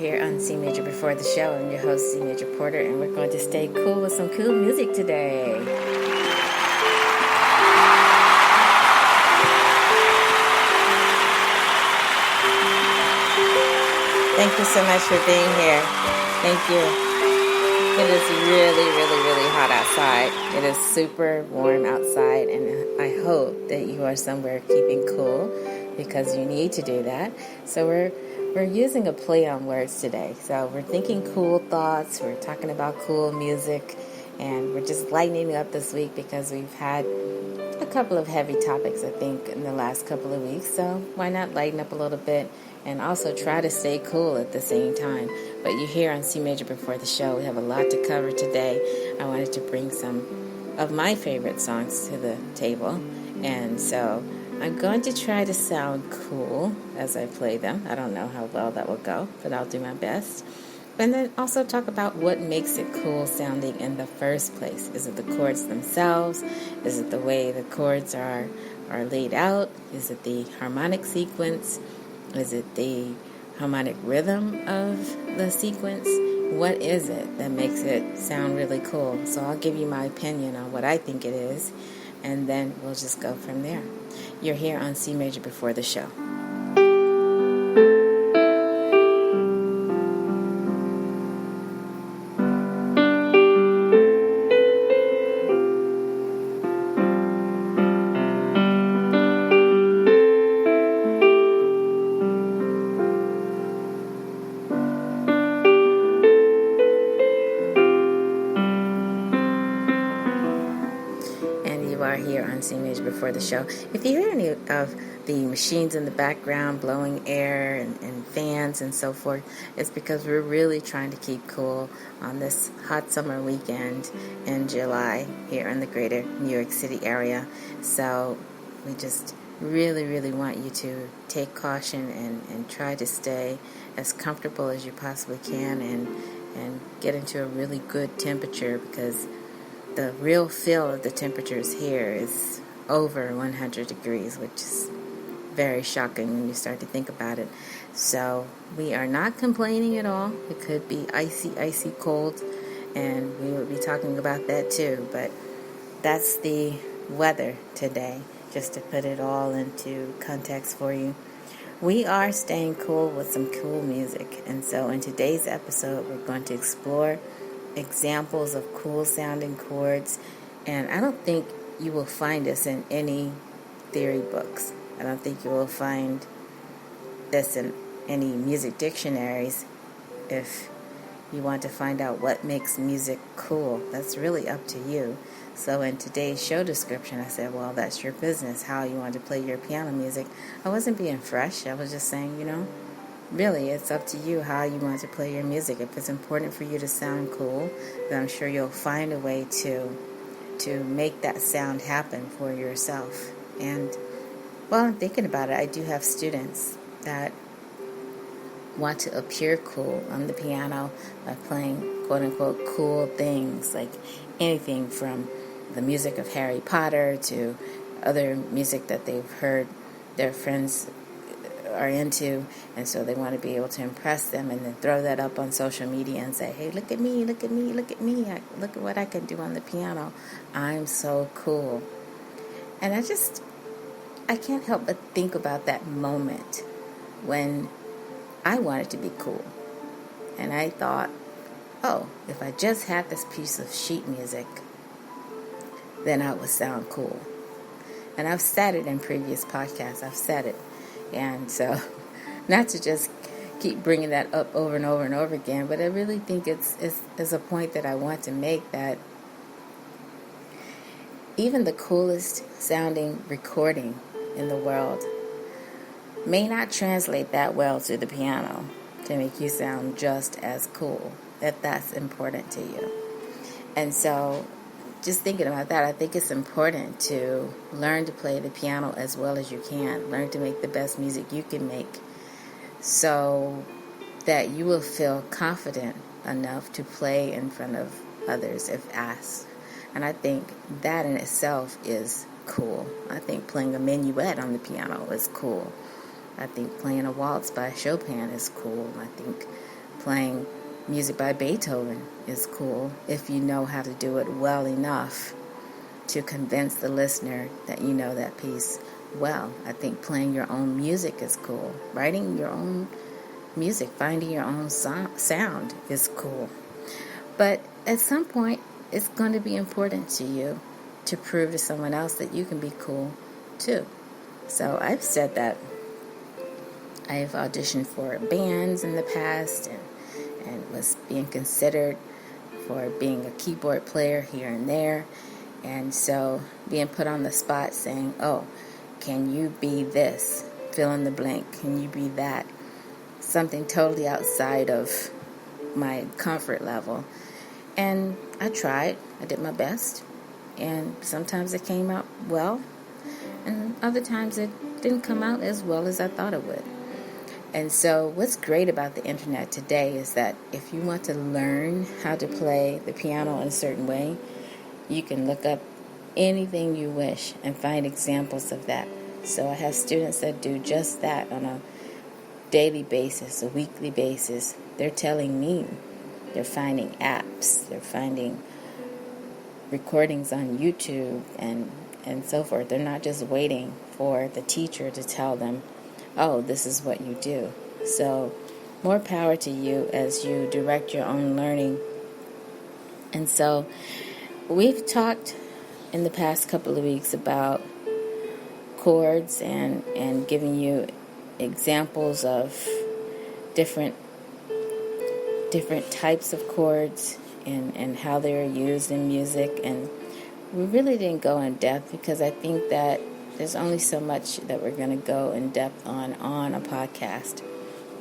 here on C Major Before the Show. I'm your host, C Major Porter, and we're going to stay cool with some cool music today. Thank you so much for being here. Thank you. It is really, really, really hot outside. It is super warm outside, and I hope that you are somewhere keeping cool because you need to do that. So we're using a play on words today. So we're thinking cool thoughts, we're talking about cool music, and we're just lightening up this week because we've had a couple of heavy topics, I think, in the last couple of weeks. So why not lighten up a little bit and also try to stay cool at the same time? But you're here on C Major Before the Show. We have a lot to cover today. I wanted to bring some of my favorite songs to the table, and so I'm going to try to sound cool as I play them. I don't know how well that will go, but I'll do my best. And then also talk about what makes it cool sounding in the first place. Is it the chords themselves? Is it the way the chords are laid out? Is it the harmonic sequence? Is it the harmonic rhythm of the sequence? What is it that makes it sound really cool? So I'll give you my opinion on what I think it is, and then we'll just go from there. You're here on C Major Before the Show. Here on C Major Before the Show. If you hear any of the machines in the background blowing air and fans and so forth, it's because we're really trying to keep cool on this hot summer weekend in July here in the greater New York City area. So we just really, really want you to take caution and try to stay as comfortable as you possibly can and get into a really good temperature, because the real feel of the temperatures here is over 100 degrees, which is very shocking when you start to think about it. So we are not complaining at all. It could be icy, icy cold, and we will be talking about that too. But that's the weather today, just to put it all into context for you. We are staying cool with some cool music, and so in today's episode, we're going to explore examples of cool sounding chords, and I don't think you will find this in any theory books. I don't think you will find this in any music dictionaries. If you want to find out what makes music cool, that's really up to you. So in today's show description, I said, well, that's your business, how you want to play your piano music. I wasn't being fresh. I was just saying, really, it's up to you how you want to play your music. If it's important for you to sound cool, then I'm sure you'll find a way to make that sound happen for yourself. And while I'm thinking about it, I do have students that want to appear cool on the piano by playing quote-unquote cool things, like anything from the music of Harry Potter to other music that they've heard their friends are into, and so they want to be able to impress them and then throw that up on social media and say, hey, look at me, look at me, look at me, look at what I can do on the piano. I'm so cool. And I can't help but think about that moment when I wanted to be cool, and I thought, oh, if I just had this piece of sheet music, then I would sound cool. And I've said it in previous podcasts, I've said it. And so, not to just keep bringing that up over and over and over again, but I really think it's a point that I want to make, that even the coolest sounding recording in the world may not translate that well to the piano to make you sound just as cool, if that's important to you. And so, just thinking about that, I think it's important to learn to play the piano as well as you can. Learn to make the best music you can make so that you will feel confident enough to play in front of others if asked. And I think that in itself is cool. I think playing a minuet on the piano is cool. I think playing a waltz by Chopin is cool. I think playing music by Beethoven is cool if you know how to do it well enough to convince the listener that you know that piece well. I think playing your own music is cool. Writing your own music, finding your own sound is cool. But at some point, it's going to be important to you to prove to someone else that you can be cool too. So I've said that I've auditioned for bands in the past and was being considered for being a keyboard player here and there. And so being put on the spot saying, oh, can you be this? Fill in the blank. Can you be that? Something totally outside of my comfort level. And I tried. I did my best. And sometimes it came out well. And other times it didn't come out as well as I thought it would. And so what's great about the internet today is that if you want to learn how to play the piano in a certain way, you can look up anything you wish and find examples of that. So I have students that do just that on a daily basis, a weekly basis. They're telling me they're finding apps, they're finding recordings on YouTube and so forth. They're not just waiting for the teacher to tell them, oh, this is what you do. So more power to you as you direct your own learning. And so we've talked in the past couple of weeks about chords and giving you examples of different types of chords and how they're used in music. And we really didn't go in depth because I think that there's only so much that we're going to go in depth on a podcast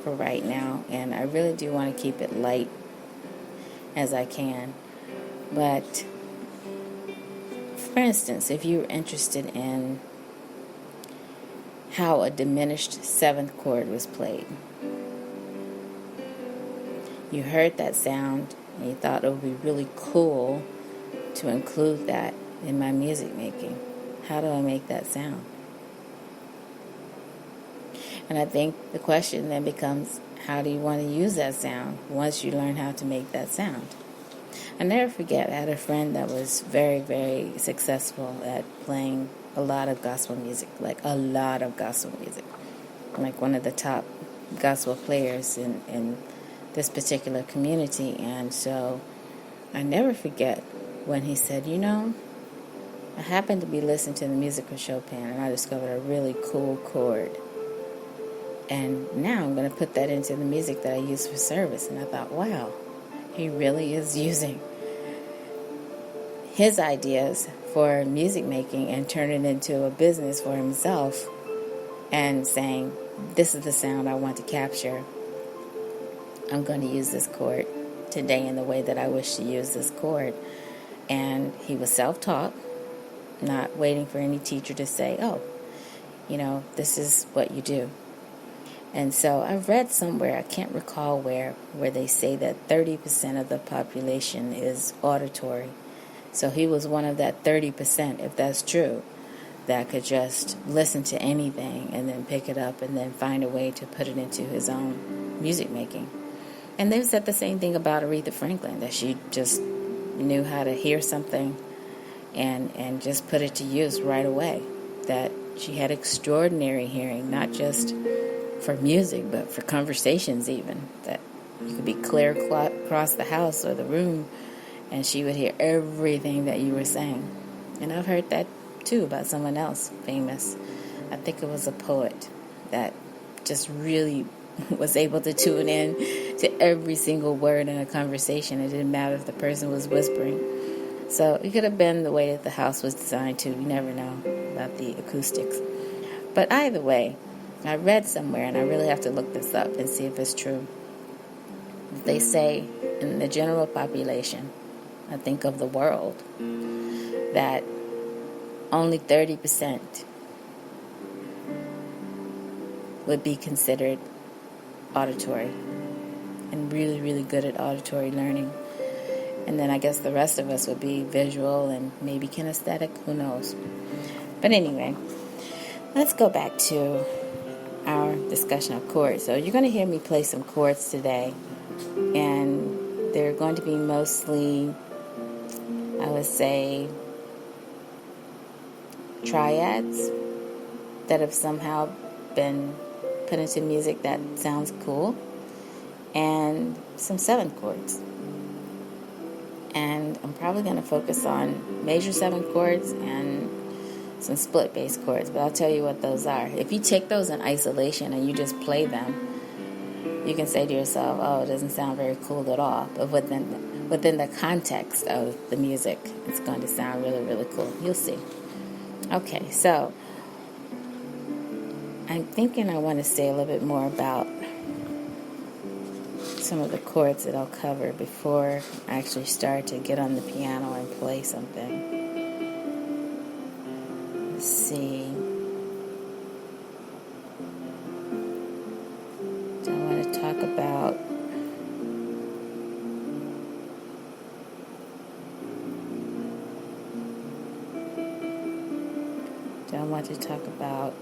for right now. And I really do want to keep it light as I can. But for instance, if you're interested in how a diminished seventh chord was played, you heard that sound and you thought it would be really cool to include that in my music making. How do I make that sound? And I think the question then becomes, how do you want to use that sound once you learn how to make that sound? I never forget, I had a friend that was very, very successful at playing a lot of gospel music, like one of the top gospel players in this particular community. And so I never forget when he said, I happened to be listening to the music of Chopin and I discovered a really cool chord. And now I'm going to put that into the music that I use for service. And I thought, wow, he really is using his ideas for music making and turning it into a business for himself and saying, this is the sound I want to capture. I'm going to use this chord today in the way that I wish to use this chord. And he was self-taught, not waiting for any teacher to say, oh, this is what you do. And so I read somewhere, I can't recall where they say that 30% of the population is auditory. So he was one of that 30%, if that's true, that could just listen to anything and then pick it up and then find a way to put it into his own music making. And they've said the same thing about Aretha Franklin, that she just knew how to hear something and just put it to use right away. That she had extraordinary hearing, not just for music, but for conversations even. That you could be clear across the house or the room, and she would hear everything that you were saying. And I've heard that too about someone else famous. I think it was a poet that just really was able to tune in to every single word in a conversation. It didn't matter if the person was whispering. So it could have been the way that the house was designed too. You never know about the acoustics. But either way, I read somewhere, and I really have to look this up and see if it's true. They say in the general population, I think of the world, that only 30% would be considered auditory and really, really good at auditory learning. And then I guess the rest of us would be visual and maybe kinesthetic, who knows. But anyway, let's go back to our discussion of chords. So you're going to hear me play some chords today And they're going to be mostly, I would say, triads that have somehow been put into music that sounds cool, and some 7th chords. And I'm probably going to focus on major 7th chords and some split bass chords, but I'll tell you what those are. If you take those in isolation and you just play them, you can say to yourself, oh, it doesn't sound very cool at all. But within the context of the music, it's going to sound really, really cool. You'll see. Okay, so I'm thinking I want to say a little bit more about some of the chords that I'll cover before I actually start to get on the piano and play something. Let's see. I want to talk about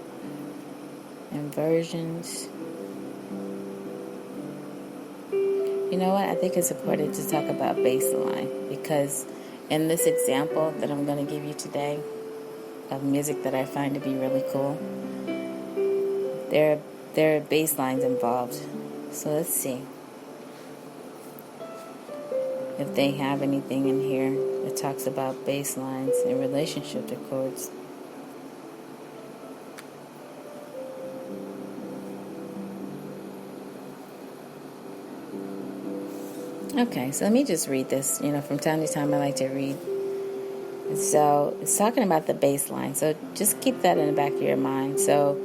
inversions. You know what? I think it's important to talk about bass line, because in this example that I'm going to give you today of music that I find to be really cool, there are bass lines involved. So let's see if they have anything in here that talks about bass lines in relationship to chords. Okay, so let me just read this. From time to time I like to read. And so it's talking about the bass line. So just keep that in the back of your mind. So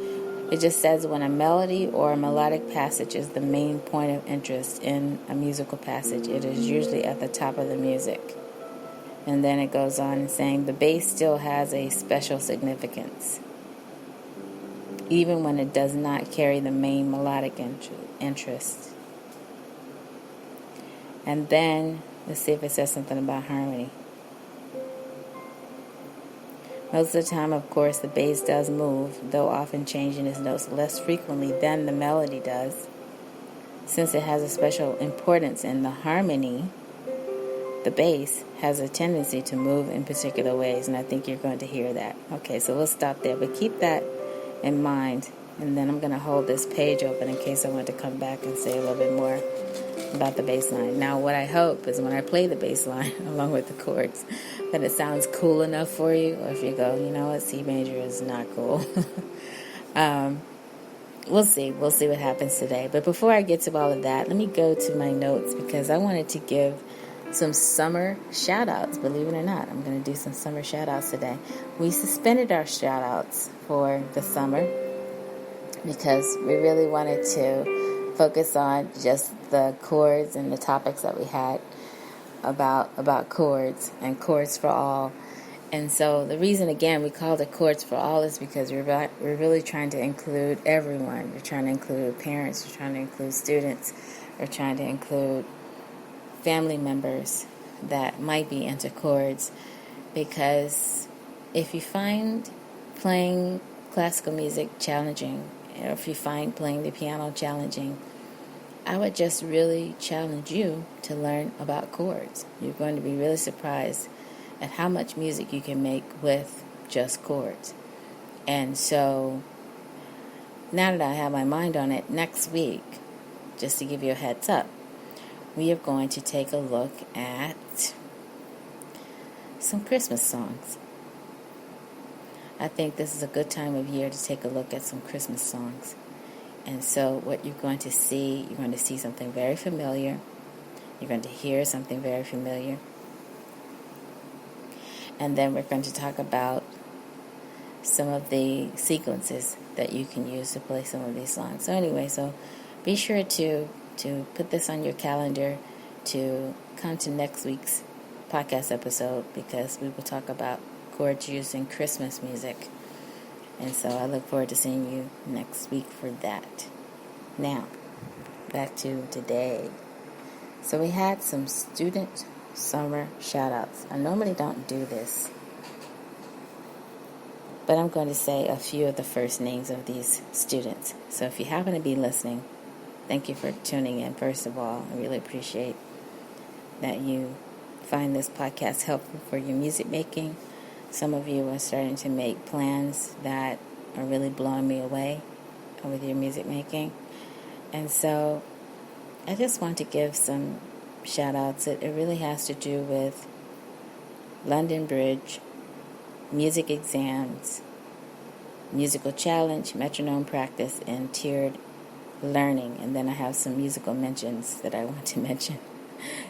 it just says when a melody or a melodic passage is the main point of interest in a musical passage, it is usually at the top of the music. And then it goes on saying the bass still has a special significance, even when it does not carry the main melodic interest. And then, let's see if it says something about harmony. Most of the time, of course, the bass does move, though often changing its notes less frequently than the melody does. Since it has a special importance in the harmony, the bass has a tendency to move in particular ways, and I think you're going to hear that. Okay, so we'll stop there, but keep that in mind, and then I'm going to hold this page open in case I want to come back and say a little bit more about the bass line. Now, what I hope is when I play the bass line along with the chords, that it sounds cool enough for you, or if you go, you know what, C major is not cool. We'll see what happens today. But before I get to all of that, let me go to my notes, because I wanted to give some summer shout outs. Believe it or not, I'm going to do some summer shout outs today. We suspended our shout outs for the summer because we really wanted to focus on just the chords and the topics that we had about chords and chords for all. And so the reason, again, we called it Chords for All is because we're really trying to include everyone. We're trying to include parents. We're trying to include students. We're trying to include family members that might be into chords. Because if you find playing classical music challenging, or if you find playing the piano challenging, I would just really challenge you to learn about chords. You're going to be really surprised at how much music you can make with just chords. And so, now that I have my mind on it, next week, just to give you a heads up, we are going to take a look at some Christmas songs. I think this is a good time of year to take a look at some Christmas songs. And so what you're going to see something very familiar. You're going to hear something very familiar. And then we're going to talk about some of the sequences that you can use to play some of these songs. So anyway, so be sure to put this on your calendar to come to next week's podcast episode, because we will talk about chords used in Christmas music. And so I look forward to seeing you next week for that. Now, back to today. So we had some student summer shout-outs. I normally don't do this, but I'm going to say a few of the first names of these students. So if you happen to be listening, thank you for tuning in, first of all. I really appreciate that you find this podcast helpful for your music making. Some of you are starting to make plans that are really blowing me away with your music making. And so I just want to give some shout outs. It really has to do with London Bridge, music exams, musical challenge, metronome practice, and tiered learning. And then I have some musical mentions that I want to mention.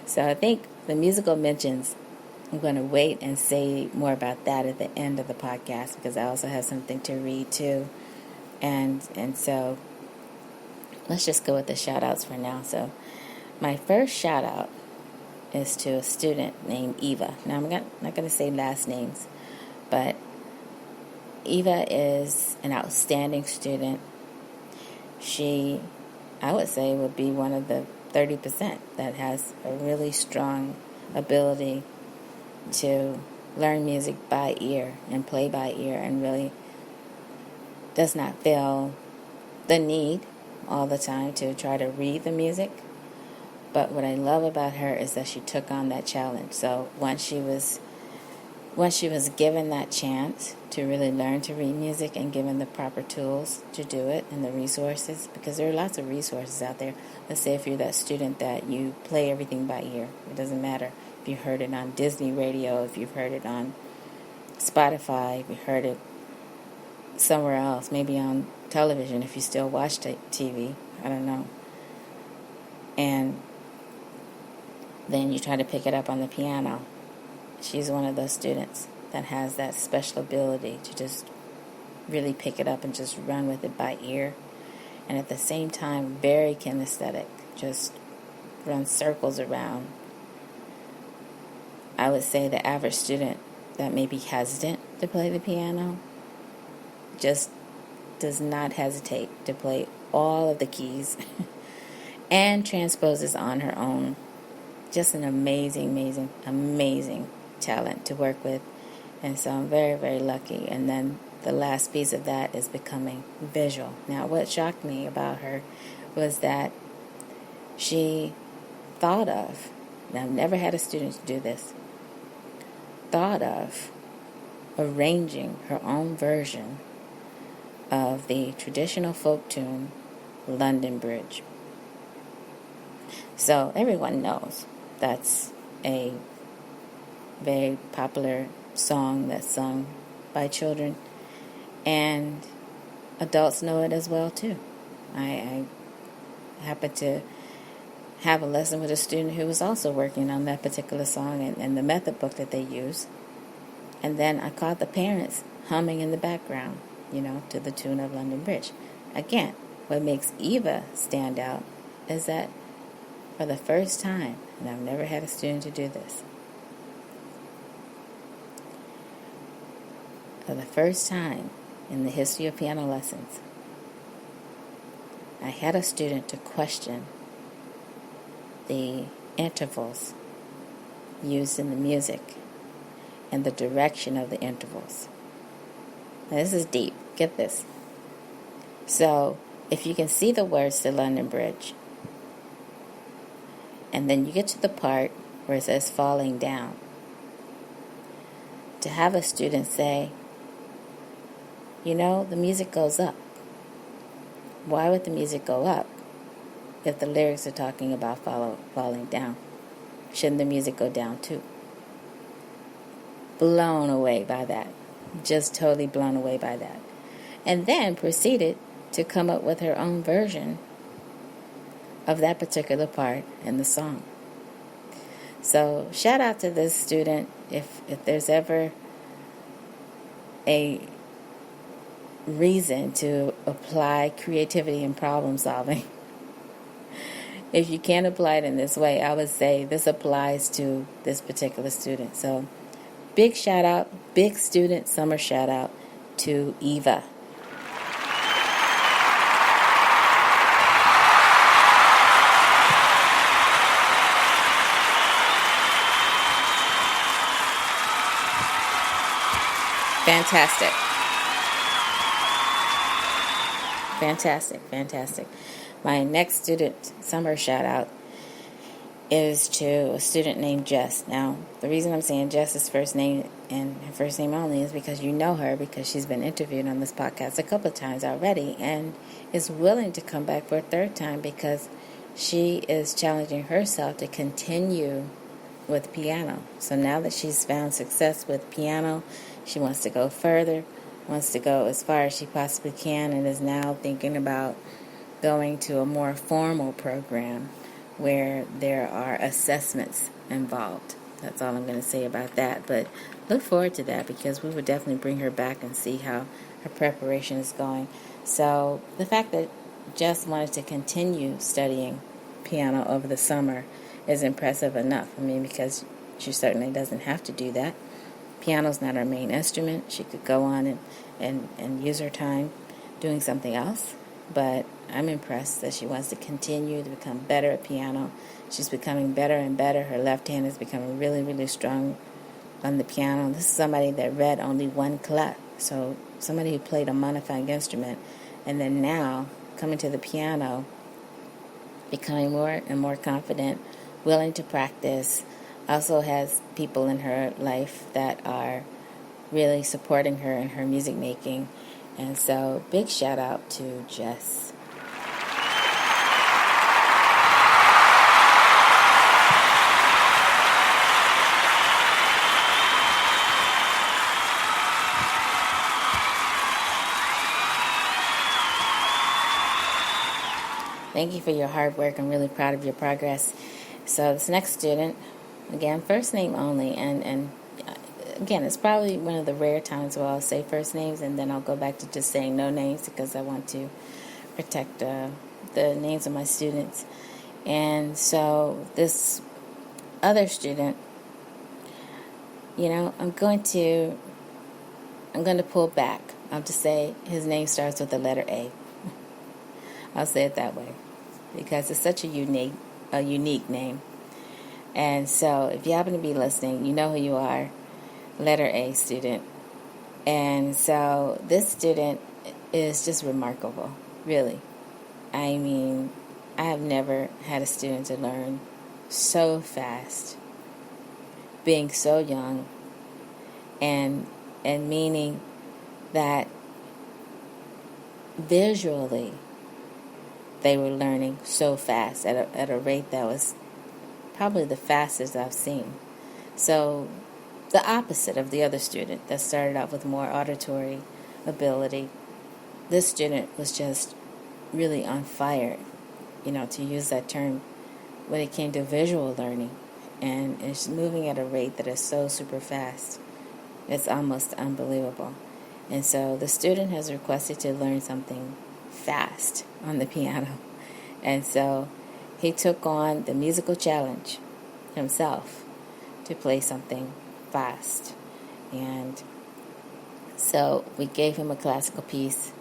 So I think the musical mentions, I'm going to wait and say more about that at the end of the podcast, because I also have something to read too. And so let's just go with the shout outs for now. So my first shout out is to a student named Eva. Now I'm not going to say last names, but Eva is an outstanding student. She, I would say, would be one of the 30% that has a really strong ability to learn music by ear and play by ear, and really does not feel the need all the time to try to read the music. But what I love about her is that she took on that challenge. So once she was given that chance to really learn to read music and given the proper tools to do it and the resources, because there are lots of resources out there. Let's say if you're that student that you play everything by ear, it doesn't matter if you heard it on Disney radio, if you've heard it on Spotify, if you heard it somewhere else, maybe on television if you still watch TV, I don't know. And then you try to pick it up on the piano. She's one of those students that has that special ability to just really pick it up and just run with it by ear. And at the same time, very kinesthetic, just run circles around. I would say the average student that may be hesitant to play the piano just does not hesitate to play all of the keys and transposes on her own. Just an amazing, amazing, amazing talent to work with. And so I'm very, very lucky. And then the last piece of that is becoming visual. Now, what shocked me about her was that she thought of, and I've never had a student do this, thought of arranging her own version of the traditional folk tune London Bridge. So everyone knows that's a very popular song that's sung by children, and adults know it as well too. I happened to have a lesson with a student who was also working on that particular song and the method book that they use, and then I caught the parents humming in the background, to the tune of London Bridge. Again, what makes Eva stand out is that for the first time, and I've never had a student to do this, for the first time in the history of piano lessons, I had a student to question the intervals used in the music and the direction of the intervals. Now, this is deep. Get this. So, if you can see the words to London Bridge, and then you get to the part where it says falling down, to have a student say, the music goes up. Why would the music go up if the lyrics are talking about falling down? Shouldn't the music go down too? Blown away by that. Just totally blown away by that. And then proceeded to come up with her own version of that particular part in the song. So shout out to this student. If there's ever a reason to apply creativity and problem solving, if you can't apply it in this way, I would say this applies to this particular student. So big shout out, big student summer shout out to Eva. Fantastic. My next student summer shout out is to a student named Jess. Now, the reason I'm saying Jess's first name and her first name only is because you know her, because she's been interviewed on this podcast a couple of times already and is willing to come back for a third time because she is challenging herself to continue with piano. So now that she's found success with piano, she wants to go further, wants to go as far as she possibly can, and is now thinking about going to a more formal program where there are assessments involved. That's all I'm going to say about that. But look forward to that because we would definitely bring her back and see how her preparation is going. So the fact that Jess wanted to continue studying piano over the summer is impressive enough. I mean, because she certainly doesn't have to do that. Piano's not her main instrument. She could go on and use her time doing something else. But I'm impressed that she wants to continue to become better at piano. She's becoming better and better. Her left hand is becoming really, really strong on the piano. This is somebody that read only one clef. So somebody who played a modified instrument and then now coming to the piano, becoming more and more confident, willing to practice, also has people in her life that are really supporting her in her music making. And so, big shout out to Jess. Thank you for your hard work. I'm really proud of your progress. So this next student, again, first name only, and again, it's probably one of the rare times where I'll say first names and then I'll go back to just saying no names because I want to protect the names of my students. And so this other student, I'm going to pull back. I'll just say his name starts with the letter A. I'll say it that way because it's such a unique name. And so if you happen to be listening, you know who you are. Letter A student. And so this student is just remarkable, really. I mean, I have never had a student to learn so fast, being so young, and meaning that visually they were learning so fast at a rate that was probably the fastest I've seen. So the opposite of the other student that started out with more auditory ability. This student was just really on fire, to use that term, when it came to visual learning. And it's moving at a rate that is so super fast. It's almost unbelievable. And so the student has requested to learn something fast on the piano. And so he took on the musical challenge himself to play something fast. And so we gave him a classical piece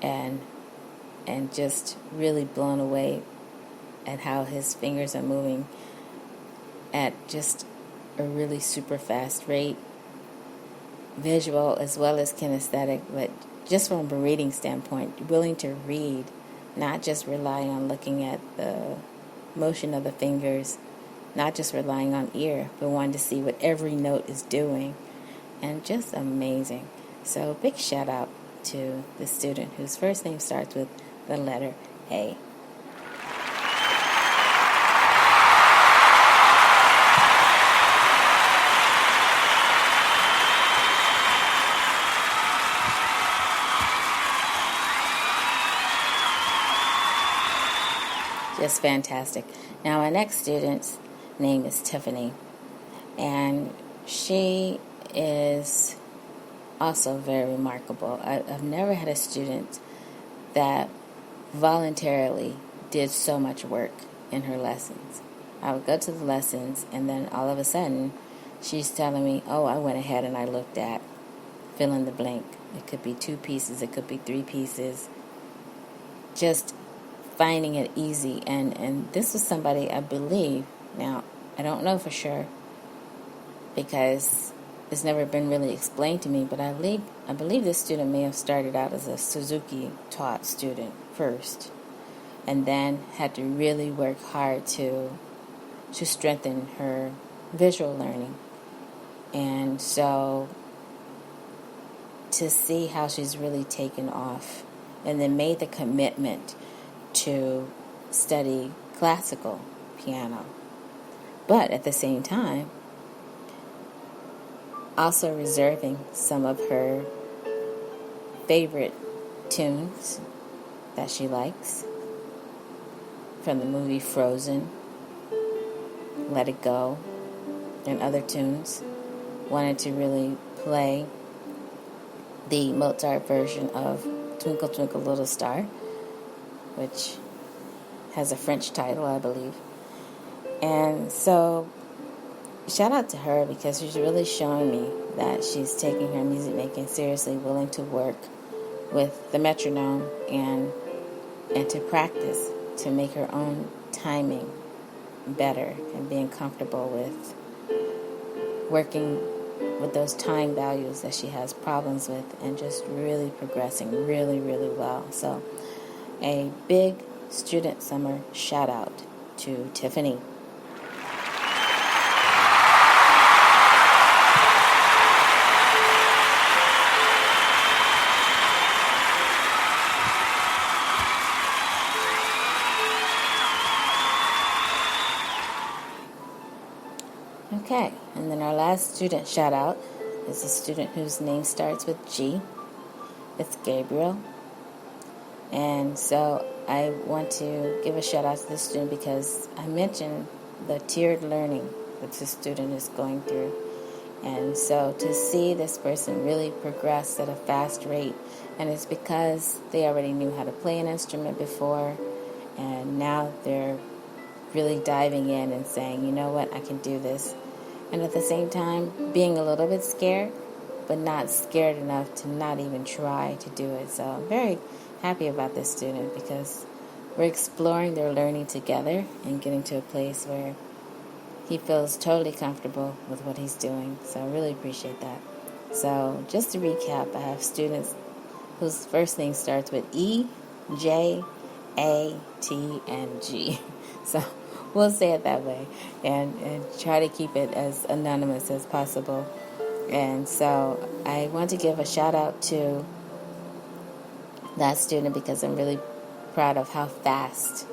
and just really blown away at how his fingers are moving at just a really super fast rate, visual as well as kinesthetic, but just from a reading standpoint, willing to read, not just rely on looking at the motion of the fingers, not just relying on ear, but wanting to see what every note is doing, and just amazing. So big shout out to the student whose first name starts with the letter A. Just fantastic. Now, my next student's name is Tiffany, and she is also very remarkable. I've never had a student that voluntarily did so much work in her lessons. I would go to the lessons, and then all of a sudden, she's telling me, oh, I went ahead and I looked at fill in the blank. It could be 2 pieces, it could be 3 pieces. Just finding it easy. And this was somebody, I believe, now, I don't know for sure because it's never been really explained to me, but I believe this student may have started out as a Suzuki taught student first, and then had to really work hard to strengthen her visual learning. And so to see how she's really taken off and then made the commitment to study classical piano, but at the same time also reserving some of her favorite tunes that she likes from the movie Frozen, Let It Go, and other tunes. Wanted to really play the Mozart version of Twinkle Twinkle Little Star, which has a French title, I believe. And so shout out to her, because she's really showing me that she's taking her music making seriously, willing to work with the metronome and to practice to make her own timing better, and being comfortable with working with those time values that she has problems with, and just really progressing really, really well. So a big student summer shout out to Tiffany. Okay, and then our last student shout out is a student whose name starts with G. It's Gabriel. And so I want to give a shout out to this student because I mentioned the tiered learning that this student is going through. And so to see this person really progress at a fast rate, and it's because they already knew how to play an instrument before, and now they're really diving in and saying, you know what, I can do this. And at the same time, being a little bit scared, but not scared enough to not even try to do it. So I'm very happy about this student, because we're exploring their learning together and getting to a place where he feels totally comfortable with what he's doing. So I really appreciate that. So just to recap, I have students whose first name starts with E, J, A, T, and G. So we'll say it that way and try to keep it as anonymous as possible. And so I want to give a shout out to that student, because I'm really proud of how fast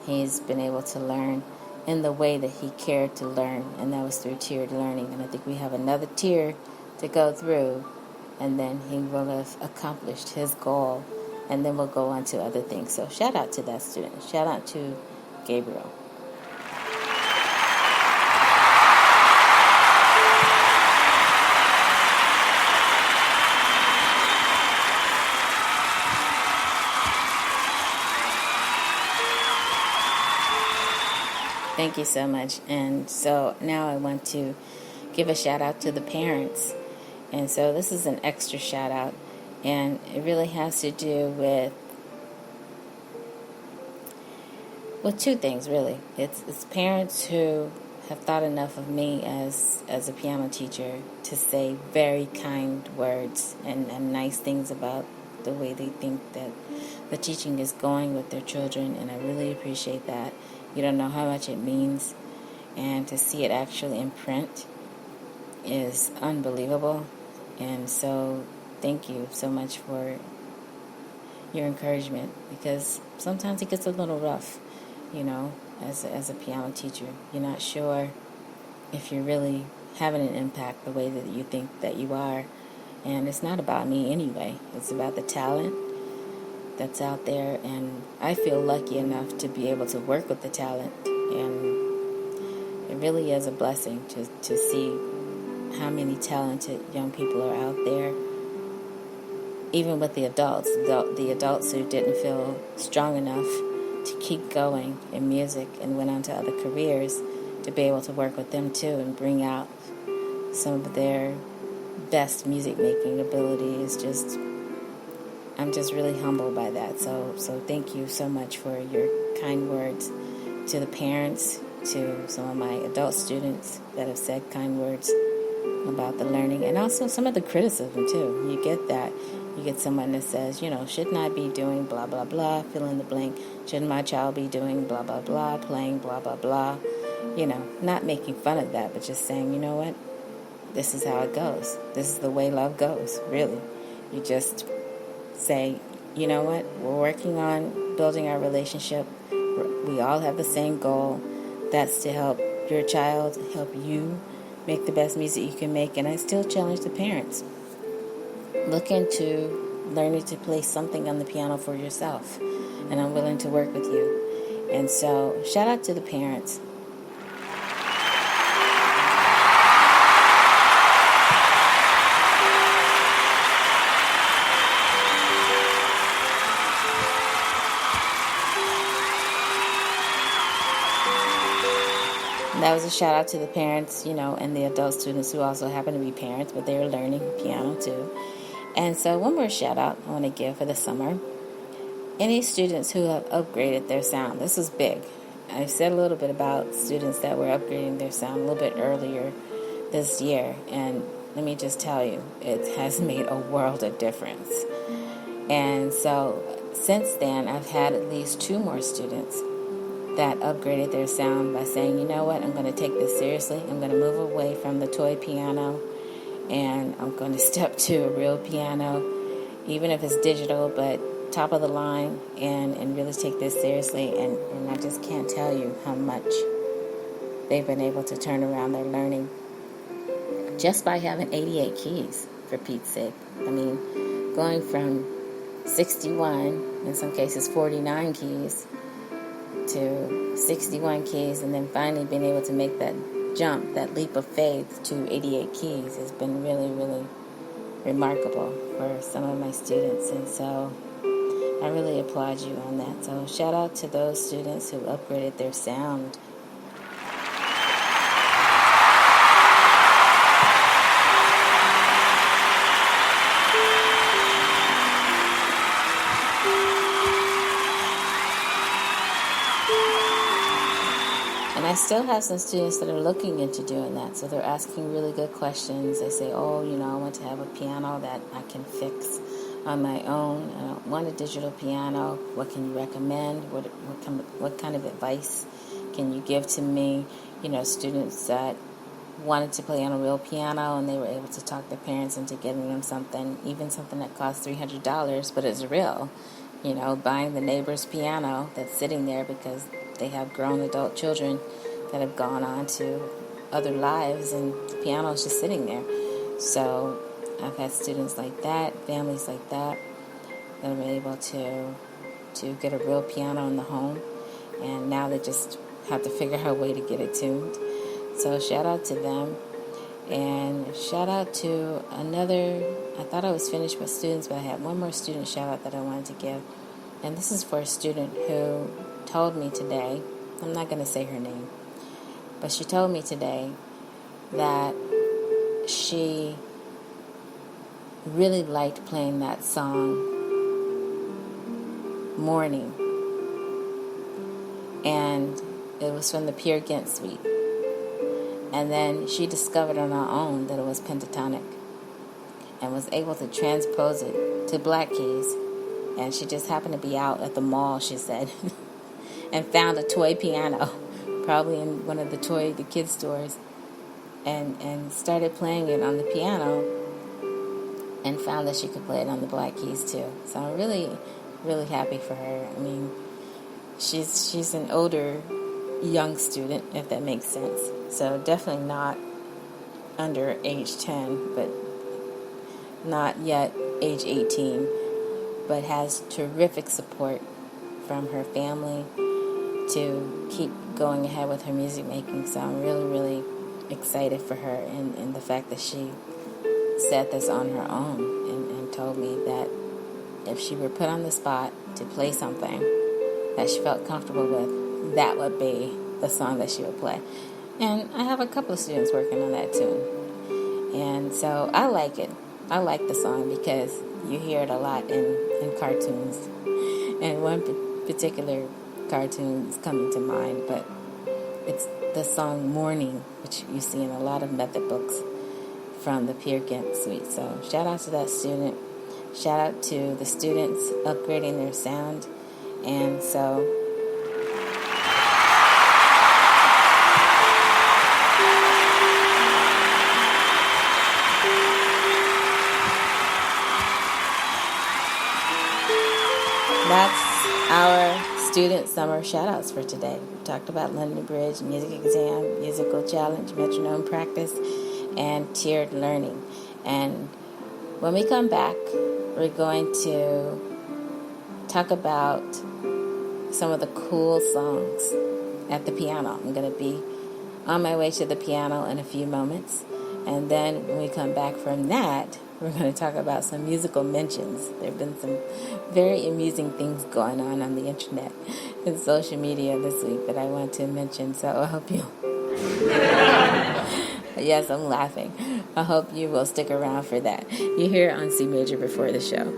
he's been able to learn in the way that he cared to learn, and that was through tiered learning. And I think we have another tier to go through, and then he will have accomplished his goal, and then we'll go on to other things. So shout out to that student. Shout out to Gabriel. Thank you so much. And so now I want to give a shout out to the parents. And so this is an extra shout out, and it really has to do with two things, really. It's parents who have thought enough of me as a piano teacher to say very kind words and nice things about the way they think that the teaching is going with their children, and I really appreciate that. You don't know how much it means, and to see it actually in print is unbelievable. And so thank you so much for your encouragement, because sometimes it gets a little rough, you know, as a piano teacher. You're not sure if you're really having an impact the way that you think that you are. And it's not about me anyway. It's about the talent that's out there, and I feel lucky enough to be able to work with the talent, and it really is a blessing to see how many talented young people are out there, even with the adults who didn't feel strong enough to keep going in music and went on to other careers, to be able to work with them too and bring out some of their best music making abilities. I'm just really humbled by that. So thank you so much for your kind words to the parents, to some of my adult students that have said kind words about the learning, and also some of the criticism too. You get that, you get someone that says, shouldn't I be doing blah, blah, blah, fill in the blank. Shouldn't my child be doing blah, blah, blah, playing blah, blah, blah. Not making fun of that, but just saying, you know what? This is how it goes. This is the way love goes, really. You just say, you know what? We're working on building our relationship. We all have the same goal. That's to help your child, help you make the best music you can make. And I still challenge the parents. Look into learning to play something on the piano for yourself. And I'm willing to work with you. And so, shout out to the parents. That was a shout out to the parents, and the adult students who also happen to be parents, but they were learning piano too. And so one more shout out I want to give for the summer. Any students who have upgraded their sound. This is big. I've said a little bit about students that were upgrading their sound a little bit earlier this year. And let me just tell you, it has made a world of difference. And so since then, I've had at least 2 more students that upgraded their sound by saying, you know what, I'm going to take this seriously. I'm going to move away from the toy piano, and I'm going to step to a real piano, even if it's digital, but top of the line, and really take this seriously. And I just can't tell you how much they've been able to turn around their learning just by having 88 keys, for Pete's sake. I mean, going from 61, in some cases 49 keys, to 61 keys, and then finally being able to make that jump, that leap of faith to 88 keys has been really, really remarkable for some of my students. And so I really applaud you on that. So shout out to those students who upgraded their sound. I still have some students that are looking into doing that, so they're asking really good questions. They say, I want to have a piano that I can fix on my own. I don't want a digital piano. What can you recommend? What kind of advice can you give to me? Students that wanted to play on a real piano, and they were able to talk their parents into getting them something, even something that costs $300, but is real. Buying the neighbor's piano that's sitting there because they have grown adult children that have gone on to other lives, and the piano is just sitting there. So I've had students like that, families like that are able to get a real piano in the home, and now they just have to figure out a way to get it tuned. So shout out to them, and shout out to I thought I was finished with students, but I had one more student shout out that I wanted to give, and this is for a student who told me today, I'm not going to say her name, but she told me today that she really liked playing that song, Morning, and it was from the Peer Gynt Suite, and then she discovered on her own that it was pentatonic and was able to transpose it to black keys, and she just happened to be out at the mall, she said, and found a toy piano, probably in one of the kids stores, and started playing it on the piano, and found that she could play it on the black keys too. So I'm really, really happy for her. I mean, she's an older young student, if that makes sense. So definitely not under age 10, but not yet age 18, but has terrific support from her family to keep going ahead with her music making. So I'm really, really excited for her, and the fact that she said this on her own and told me that if she were put on the spot to play something that she felt comfortable with, that would be the song that she would play. And I have a couple of students working on that tune. And so I like it. I like the song because you hear it a lot in cartoons. And one particular cartoon is coming to mind, but it's the song Morning, which you see in a lot of method books from the Peer Gynt Suite. So shout out to that student. shout out to the students upgrading their sound. And so that's our student summer shout-outs for today. We talked about London Bridge, music exam, musical challenge, metronome practice, and tiered learning. And when we come back, we're going to talk about some of the cool songs at the piano. I'm going to be on my way to the piano in a few moments. And then when we come back from that, we're going to talk about some musical mentions. There have been some very amusing things going on the internet and social media this week that I want to mention. So I hope you... Yes, I'm laughing. I hope you will stick around for that. You're here on C Major Before the Show.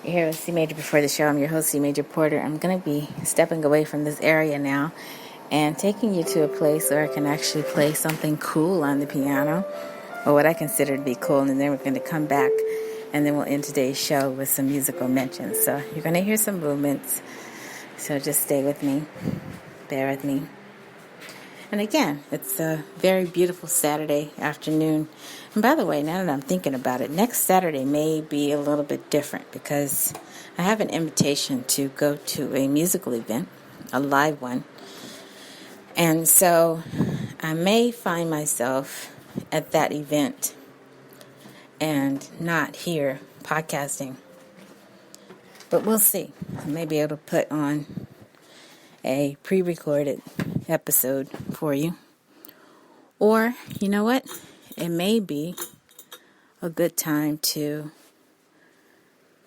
Here with C Major Before the Show. I'm your host, C Major Porter. I'm going to be stepping away from this area now and taking you to a place where I can actually play something cool on the piano, or what I consider to be cool, and then we're going to come back and then we'll end today's show with some musical mentions. So you're going to hear some movements, so just stay with me, bear with me. And again, it's a very beautiful Saturday afternoon. And by the way, now that I'm thinking about it, next Saturday may be a little bit different because I have an invitation to go to a musical event, a live one. And so I may find myself at that event and not here podcasting. But we'll see. I may be able to put on a pre-recorded episode for you. Or, you know what? It may be a good time to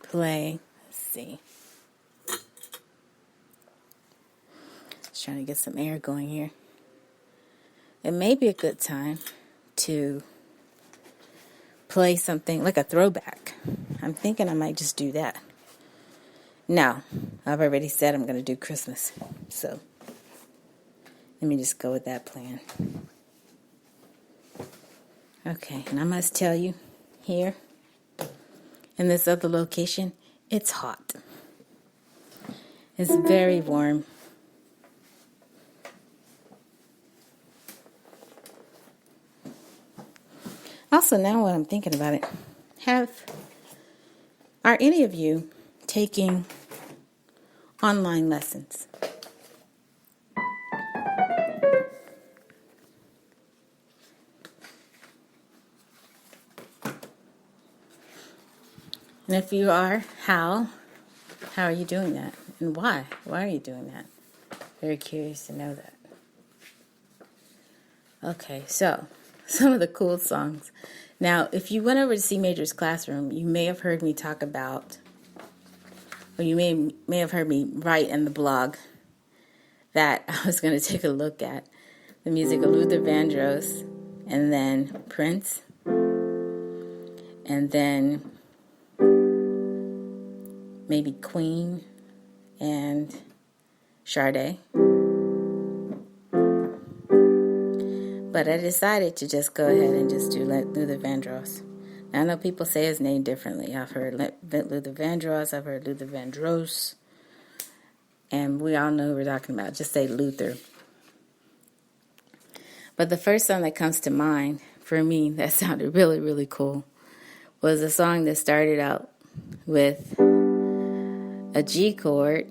play. Let's see. Just trying to get some air going here. It may be a good time to play something like a throwback. I'm thinking I might just do that. No, I've already said I'm going to do Christmas. So let me just go with that plan. Okay, and I must tell you, here in this other location, it's hot. It's very warm. Also, now when I'm thinking about it, are any of you taking online lessons? And if you are, how are you doing that? And why? Why are you doing that? Very curious to know that. Okay, so some of the cool songs. Now, if you went over to C Major's classroom, you may have heard me talk about, or you may have heard me write in the blog that I was going to take a look at the music of Luther Vandross, and then Prince, and then maybe Queen and Sade. But I decided to just go ahead and just do Luther Vandross. Now, I know people say his name differently. I've heard Luther Vandross, I've heard Luther Vandross, and we all know who we're talking about. Just say Luther. But the first song that comes to mind for me that sounded really, really cool was a song that started out with a G chord,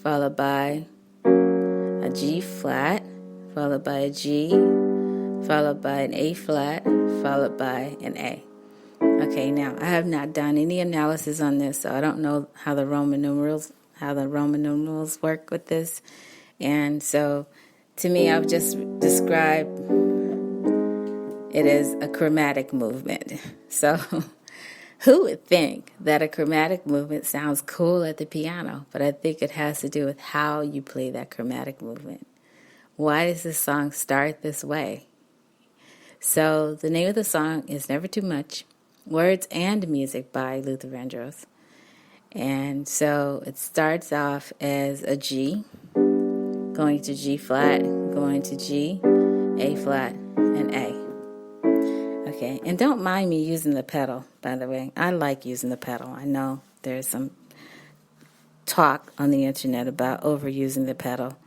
followed by a G flat, followed by a G, followed by an A flat, followed by an A. Okay, now I have not done any analysis on this, so I don't know how the Roman numerals work with this. And so to me, I've just described it is a chromatic movement. So who would think that a chromatic movement sounds cool at the piano? But I think it has to do with how you play that chromatic movement. Why does this song start this way? So the name of the song is Never Too Much, words and music by Luther Vandross. And so it starts off as a G, going to G flat, going to G, A flat, and A. Okay, and don't mind me using the pedal, by the way. I like using the pedal. I know there's some talk on the internet about overusing the pedal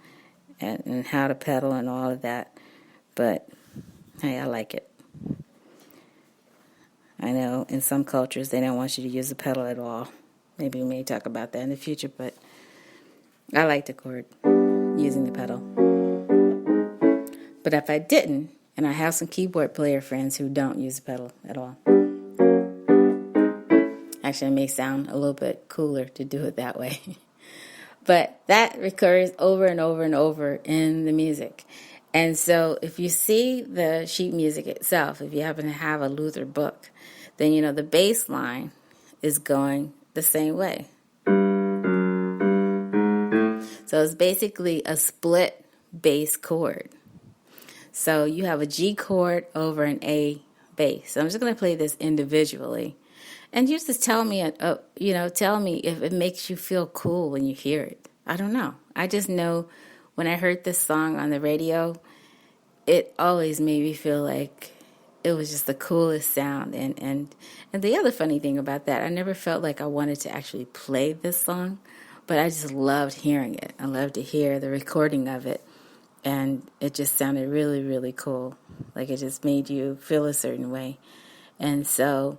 and how to pedal and all of that. But, hey, I like it. I know in some cultures they don't want you to use the pedal at all. Maybe we may talk about that in the future, but I like the chord using the pedal. But if I didn't, and I have some keyboard player friends who don't use the pedal at all. Actually, it may sound a little bit cooler to do it that way. But that recurs over and over and over in the music. And so if you see the sheet music itself, if you happen to have a Luther book, then you know the bass line is going the same way. So it's basically a split bass chord. So you have a G chord over an A bass. So I'm just going to play this individually. And you just tell me, tell me if it makes you feel cool when you hear it. I don't know. I just know when I heard this song on the radio, it always made me feel like it was just the coolest sound. And the other funny thing about that, I never felt like I wanted to actually play this song, but I just loved hearing it. I loved to hear the recording of it. And it just sounded really, really cool. Like it just made you feel a certain way. And so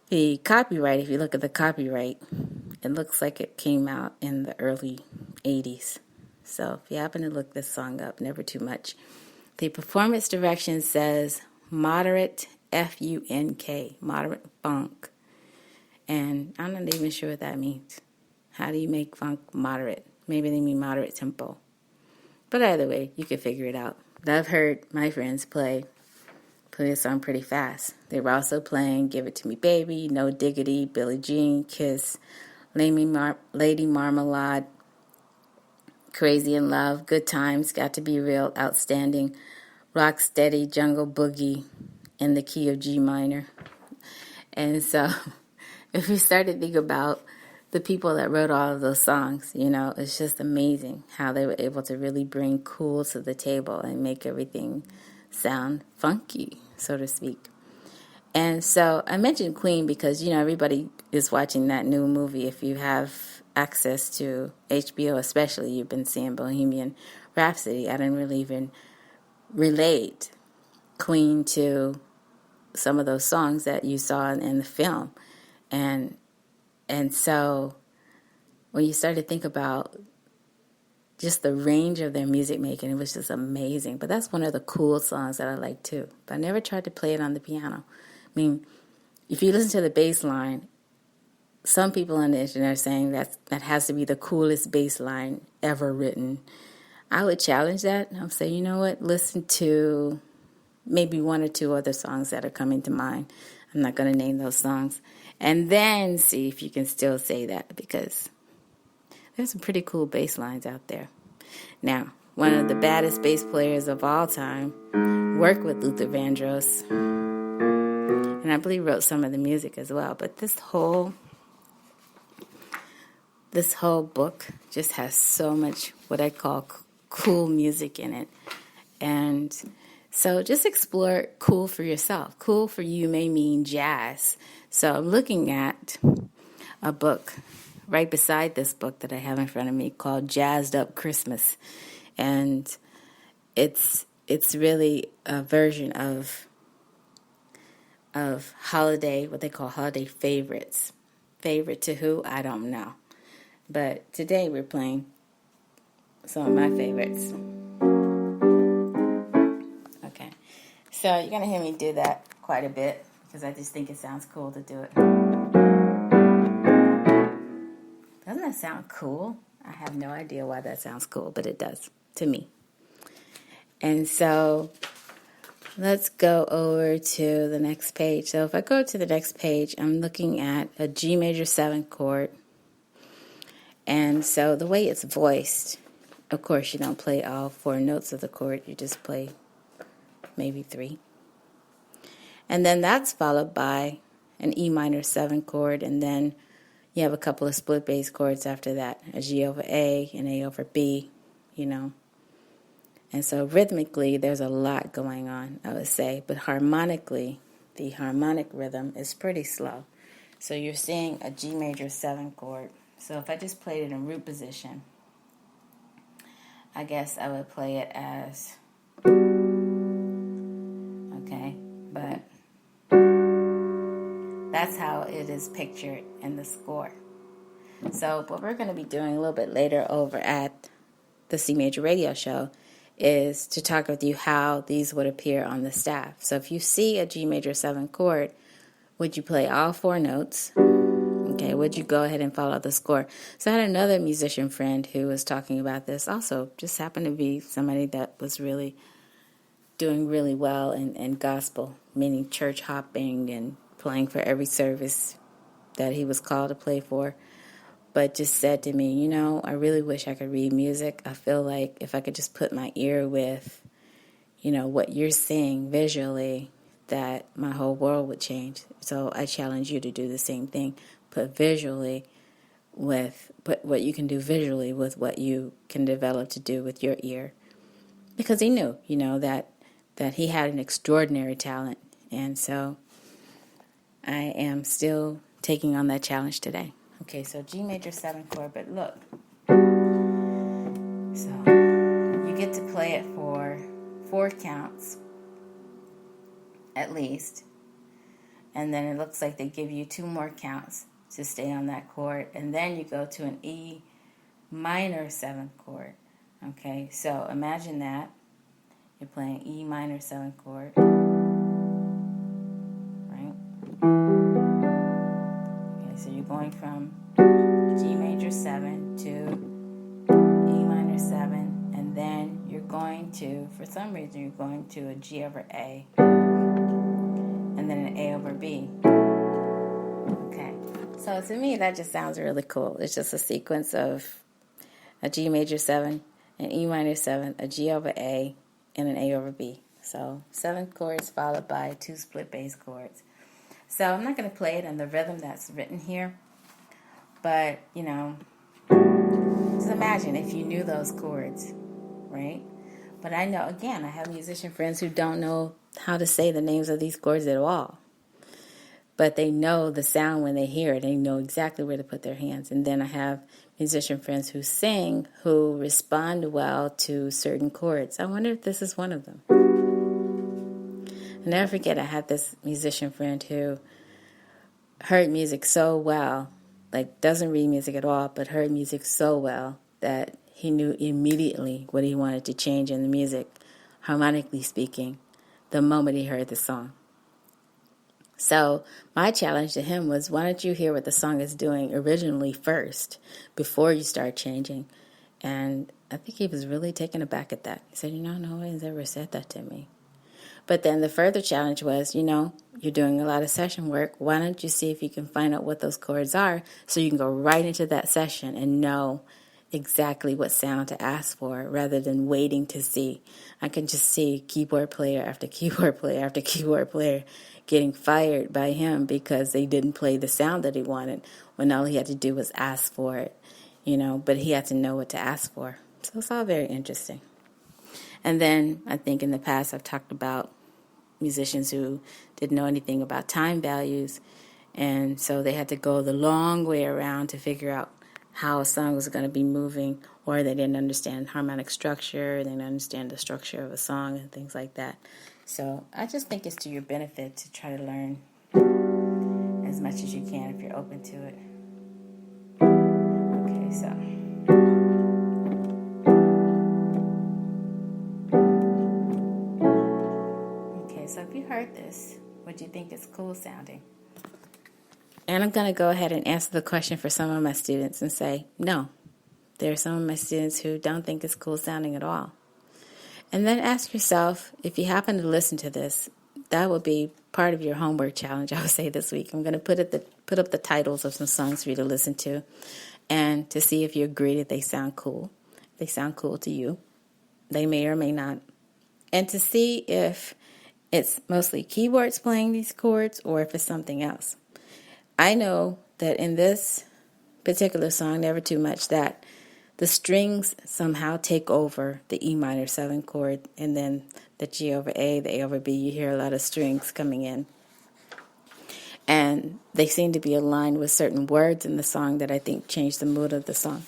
the copyright, if you look at the copyright, it looks like it came out in the early 80s. So if you happen to look this song up, Never Too Much, the performance direction says moderate, F-U-N-K, moderate funk. And I'm not even sure what that means. How do you make funk moderate? Maybe they mean moderate tempo. But either way, you can figure it out. But I've heard my friends play this song pretty fast. They were also playing Give It To Me Baby, No Diggity, Billie Jean, Kiss, Lady Marmalade, Crazy in Love, Good Times, Got to Be Real, Outstanding, Rock Steady, Jungle Boogie, in the key of G minor. And so if we start to think about the people that wrote all of those songs, it's just amazing how they were able to really bring cool to the table and make everything sound funky, so to speak. And so I mentioned Queen because, everybody is watching that new movie. If you have access to HBO especially, you've been seeing Bohemian Rhapsody. I didn't really even relate Queen to some of those songs that you saw in the film. And so when you start to think about just the range of their music making, it was just amazing. But that's one of the cool songs that I like too. But I never tried to play it on the piano. I mean, if you listen to the bass line, some people on the internet are saying that has to be the coolest bass line ever written. I would challenge that. I'll say, you know what, listen to maybe one or two other songs that are coming to mind. I'm not going to name those songs. And then see if you can still say that, because there's some pretty cool bass lines out there. Now, one of the baddest bass players of all time worked with Luther Vandross, and I believe wrote some of the music as well. But this whole book just has so much what I call cool music in it. And so just explore cool for yourself. Cool for you may mean jazz. So I'm looking at a book right beside this book that I have in front of me called Jazzed Up Christmas. And it's really a version of holiday, what they call holiday favorites. Favorite to who? I don't know. But today we're playing some of my favorites. Okay. So you're going to hear me do that quite a bit because I just think it sounds cool to do it. Doesn't that sound cool? I have no idea why that sounds cool, but it does to me. And so let's go over to the next page. So if I go to the next page, I'm looking at a G major 7 chord. And so the way it's voiced, of course, you don't play all 4 notes of the chord. You just play maybe 3. And then that's followed by an E minor 7 chord, and then you have a couple of split bass chords after that, a G over A and A over B, you know. And so rhythmically, there's a lot going on, I would say. But harmonically, the harmonic rhythm is pretty slow. So you're seeing a G major 7 chord. So if I just played it in root position, I guess I would play it as, okay, but that's how it is pictured in the score. So what we're going to be doing a little bit later over at the C Major radio show is to talk with you how these would appear on the staff. So if you see a G major 7 chord, would you play all 4 notes? Okay, would you go ahead and follow the score? So I had another musician friend who was talking about this also, just happened to be somebody that was really doing really well in gospel, meaning church hopping and playing for every service that he was called to play for. But just said to me, you know, I really wish I could read music. I feel like if I could just put my ear with, you know, what you're seeing visually, that my whole world would change. So I challenge you to do the same thing. Put what you can do visually with what you can develop to do with your ear. Because he knew, you know, that he had an extraordinary talent. And so I am still taking on that challenge today. Okay, so G major 7 chord, but look. So you get to play it for 4 counts, at least. And then it looks like they give you 2 more counts to stay on that chord. And then you go to an E minor 7 chord. Okay, so imagine that. You're playing E minor 7 chord. So you're going from G major 7 to E minor 7, and then you're going to, for some reason, you're going to a G over A, and then an A over B. Okay, so to me that just sounds really cool. It's just a sequence of a G major 7, an E minor 7, a G over A, and an A over B. So 7 chords followed by 2 split bass chords. So I'm not going to play it in the rhythm that's written here, but, you know, just imagine if you knew those chords, right? But I know, again, I have musician friends who don't know how to say the names of these chords at all, but they know the sound when they hear it. They know exactly where to put their hands. And then I have musician friends who sing who respond well to certain chords. I wonder if this is one of them. I'll never forget, I had this musician friend who heard music so well, like doesn't read music at all, but heard music so well that he knew immediately what he wanted to change in the music, harmonically speaking, the moment he heard the song. So my challenge to him was, why don't you hear what the song is doing originally first before you start changing? And I think he was really taken aback at that. He said, you know, no one's ever said that to me. But then the further challenge was, you know, you're doing a lot of session work. Why don't you see if you can find out what those chords are so you can go right into that session and know exactly what sound to ask for rather than waiting to see. I can just see keyboard player after keyboard player after keyboard player getting fired by him because they didn't play the sound that he wanted when all he had to do was ask for it, you know, but he had to know what to ask for. So it's all very interesting. And then I think in the past I've talked about musicians who didn't know anything about time values, and so they had to go the long way around to figure out how a song was going to be moving, or they didn't understand harmonic structure, they didn't understand the structure of a song and things like that. So I just think it's to your benefit to try to learn as much as you can if you're open to it. Okay, so so if you heard this, would you think it's cool sounding? And I'm going to go ahead and answer the question for some of my students and say, no. There are some of my students who don't think it's cool sounding at all. And then ask yourself, if you happen to listen to this, that will be part of your homework challenge, I would say, this week. I'm going to put up the titles of some songs for you to listen to and to see if you agree that they sound cool. They sound cool to you. They may or may not. And to see if it's mostly keyboards playing these chords or if it's something else. I know that in this particular song, Never Too Much, that the strings somehow take over the E minor 7 chord, and then the G over A, the A over B, you hear a lot of strings coming in. And they seem to be aligned with certain words in the song that I think change the mood of the song.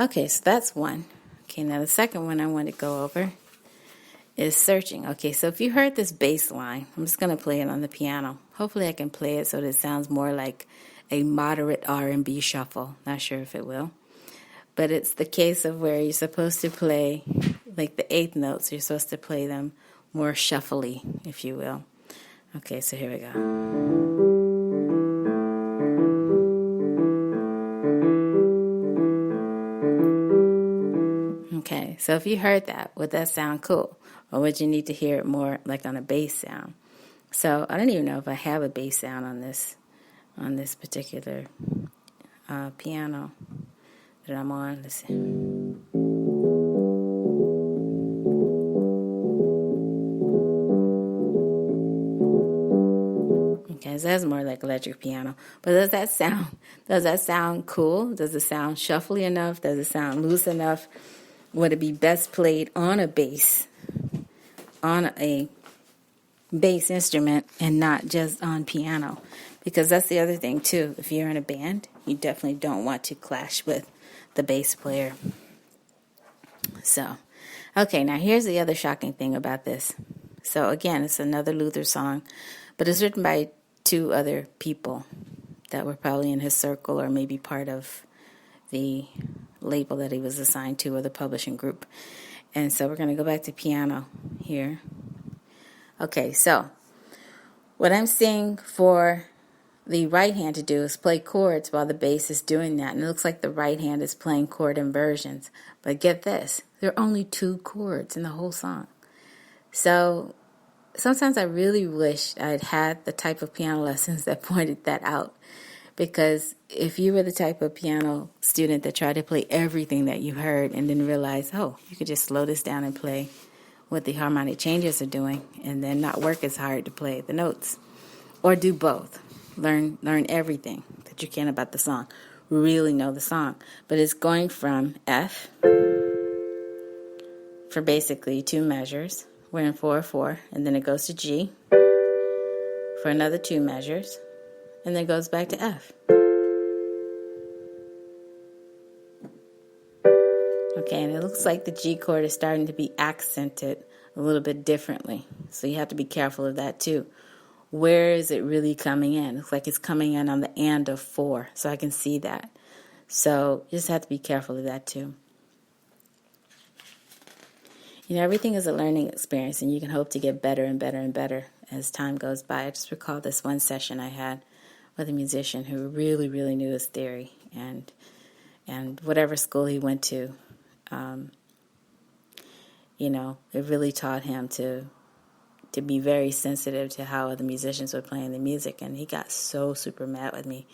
Okay, so that's one. Okay, now the second one I want to go over is Searching. Okay, so if you heard this bass line, I'm just going to play it on the piano. Hopefully I can play it so that it sounds more like a moderate R&B shuffle. Not sure if it will. But it's the case of where you're supposed to play, like the eighth notes, you're supposed to play them more shuffly, if you will. Okay, so here we go. Okay, so if you heard that, would that sound cool? Or would you need to hear it more like on a bass sound? So I don't even know if I have a bass sound on this particular piano that I'm on. Let's see. Okay, so that's more like electric piano. But does that sound cool? Does it sound shuffly enough? Does it sound loose enough? Would it be best played on a bass instrument and not just on piano? Because that's the other thing too. If you're in a band, you definitely don't want to clash with the bass player. So, okay, now here's the other shocking thing about this. So again, it's another Luther song, but it's written by two other people that were probably in his circle or maybe part of the label that he was assigned to or the publishing group. And so we're going to go back to piano here. Okay, so what I'm seeing for the right hand to do is play chords while the bass is doing that. And it looks like the right hand is playing chord inversions. But get this, there are only 2 chords in the whole song. So sometimes I really wish I'd had the type of piano lessons that pointed that out. Because if you were the type of piano student that tried to play everything that you heard and then realize, oh, you could just slow this down and play what the harmonic changes are doing and then not work as hard to play the notes. Or do both. Learn everything that you can about the song. Really know the song. But it's going from F for basically 2 measures. We're in 4/4, and then it goes to G for another 2 measures, and then it goes back to F. Okay, and it looks like the G chord is starting to be accented a little bit differently. So you have to be careful of that too. Where is it really coming in? It looks like it's coming in on the and of 4, so I can see that. So you just have to be careful of that too. You know, everything is a learning experience, and you can hope to get better and better and better as time goes by. I just recall this one session I had with a musician who really, really knew his theory, and whatever school he went to, you know, it really taught him to be very sensitive to how other musicians were playing the music. And he got so super mad with me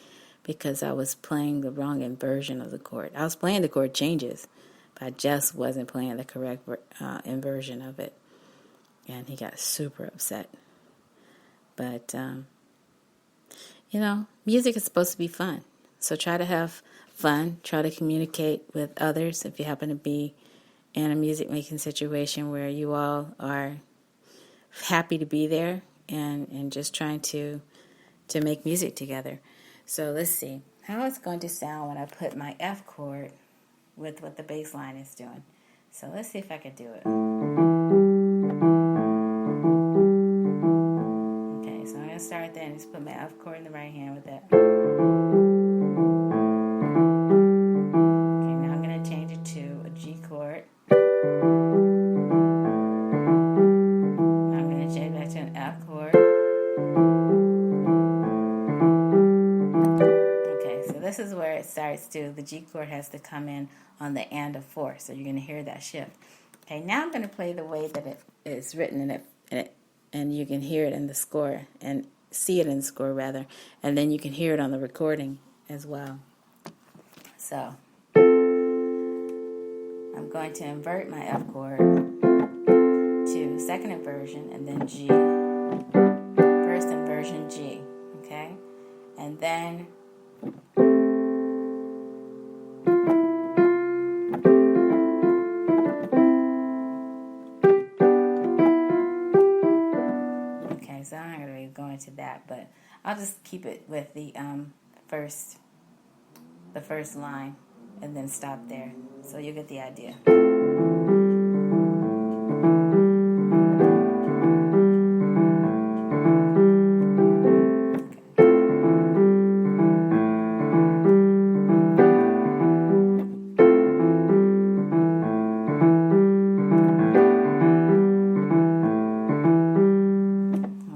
because I was playing the wrong inversion of the chord. I was playing the chord changes, but I just wasn't playing the correct inversion of it. And he got super upset. But, you know, music is supposed to be fun. So try to have fun. Try to communicate with others if you happen to be in a music-making situation where you all are happy to be there and just trying to make music together. So let's see how it's going to sound when I put my F chord with what the bass line is doing. So let's see if I can do it. Okay, so I'm going to start there and just put my F chord in the right hand with that. Okay, now I'm going to change it to a G chord. This is where it starts to, the G chord has to come in on the and of 4, so you're going to hear that shift. Okay, now I'm going to play the way that it is written in it, and you can hear it in the score, and see it in the score rather, and then you can hear it on the recording as well. So I'm going to invert my F chord to second inversion and then G, first inversion G, okay? And then so I'm not going to really go into that, but I'll just keep it with the first line and then stop there. So you get the idea.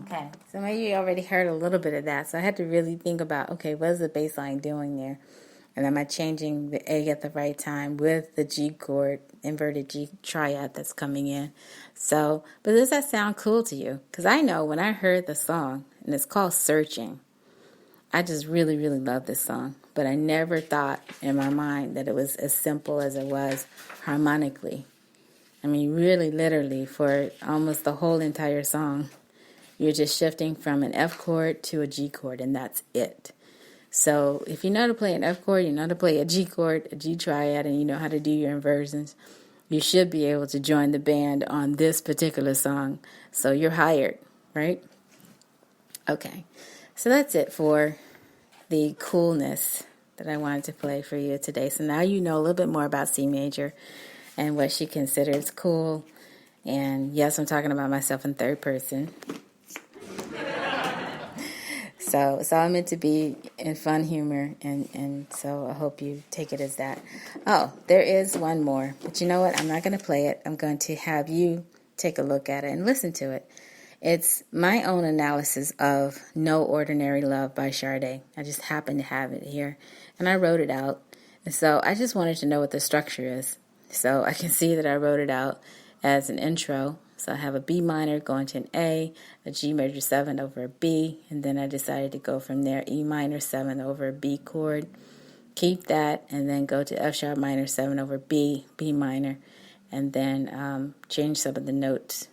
Okay, so maybe you already heard a little bit of that. So I had to really think about, okay, what is the bass line doing there? And am I changing the A at the right time with the G chord, inverted G triad that's coming in? So, but does that sound cool to you? Because I know when I heard the song, and it's called Searching, I just really, really love this song. But I never thought in my mind that it was as simple as it was harmonically. I mean, really, literally, for almost the whole entire song, you're just shifting from an F chord to a G chord, and that's it. So if you know how to play an F chord, you know how to play a G chord, a G triad, and you know how to do your inversions, you should be able to join the band on this particular song. So you're hired, right? Okay, so that's it for the coolness that I wanted to play for you today. So now you know a little bit more about C major and what she considers cool. And yes, I'm talking about myself in third person. So it's all meant to be in fun humor, and so I hope you take it as that. Oh, there is one more, but you know what? I'm not going to play it. I'm going to have you take a look at it and listen to it. It's my own analysis of No Ordinary Love by Sade. I just happen to have it here, and I wrote it out. And so I just wanted to know what the structure is. So I can see that I wrote it out as an intro. So I have a B minor going to an A G major 7 over a B, and then I decided to go from there, E minor 7 over a B chord, keep that, and then go to F sharp minor 7 over B, B minor, and then change some of the notes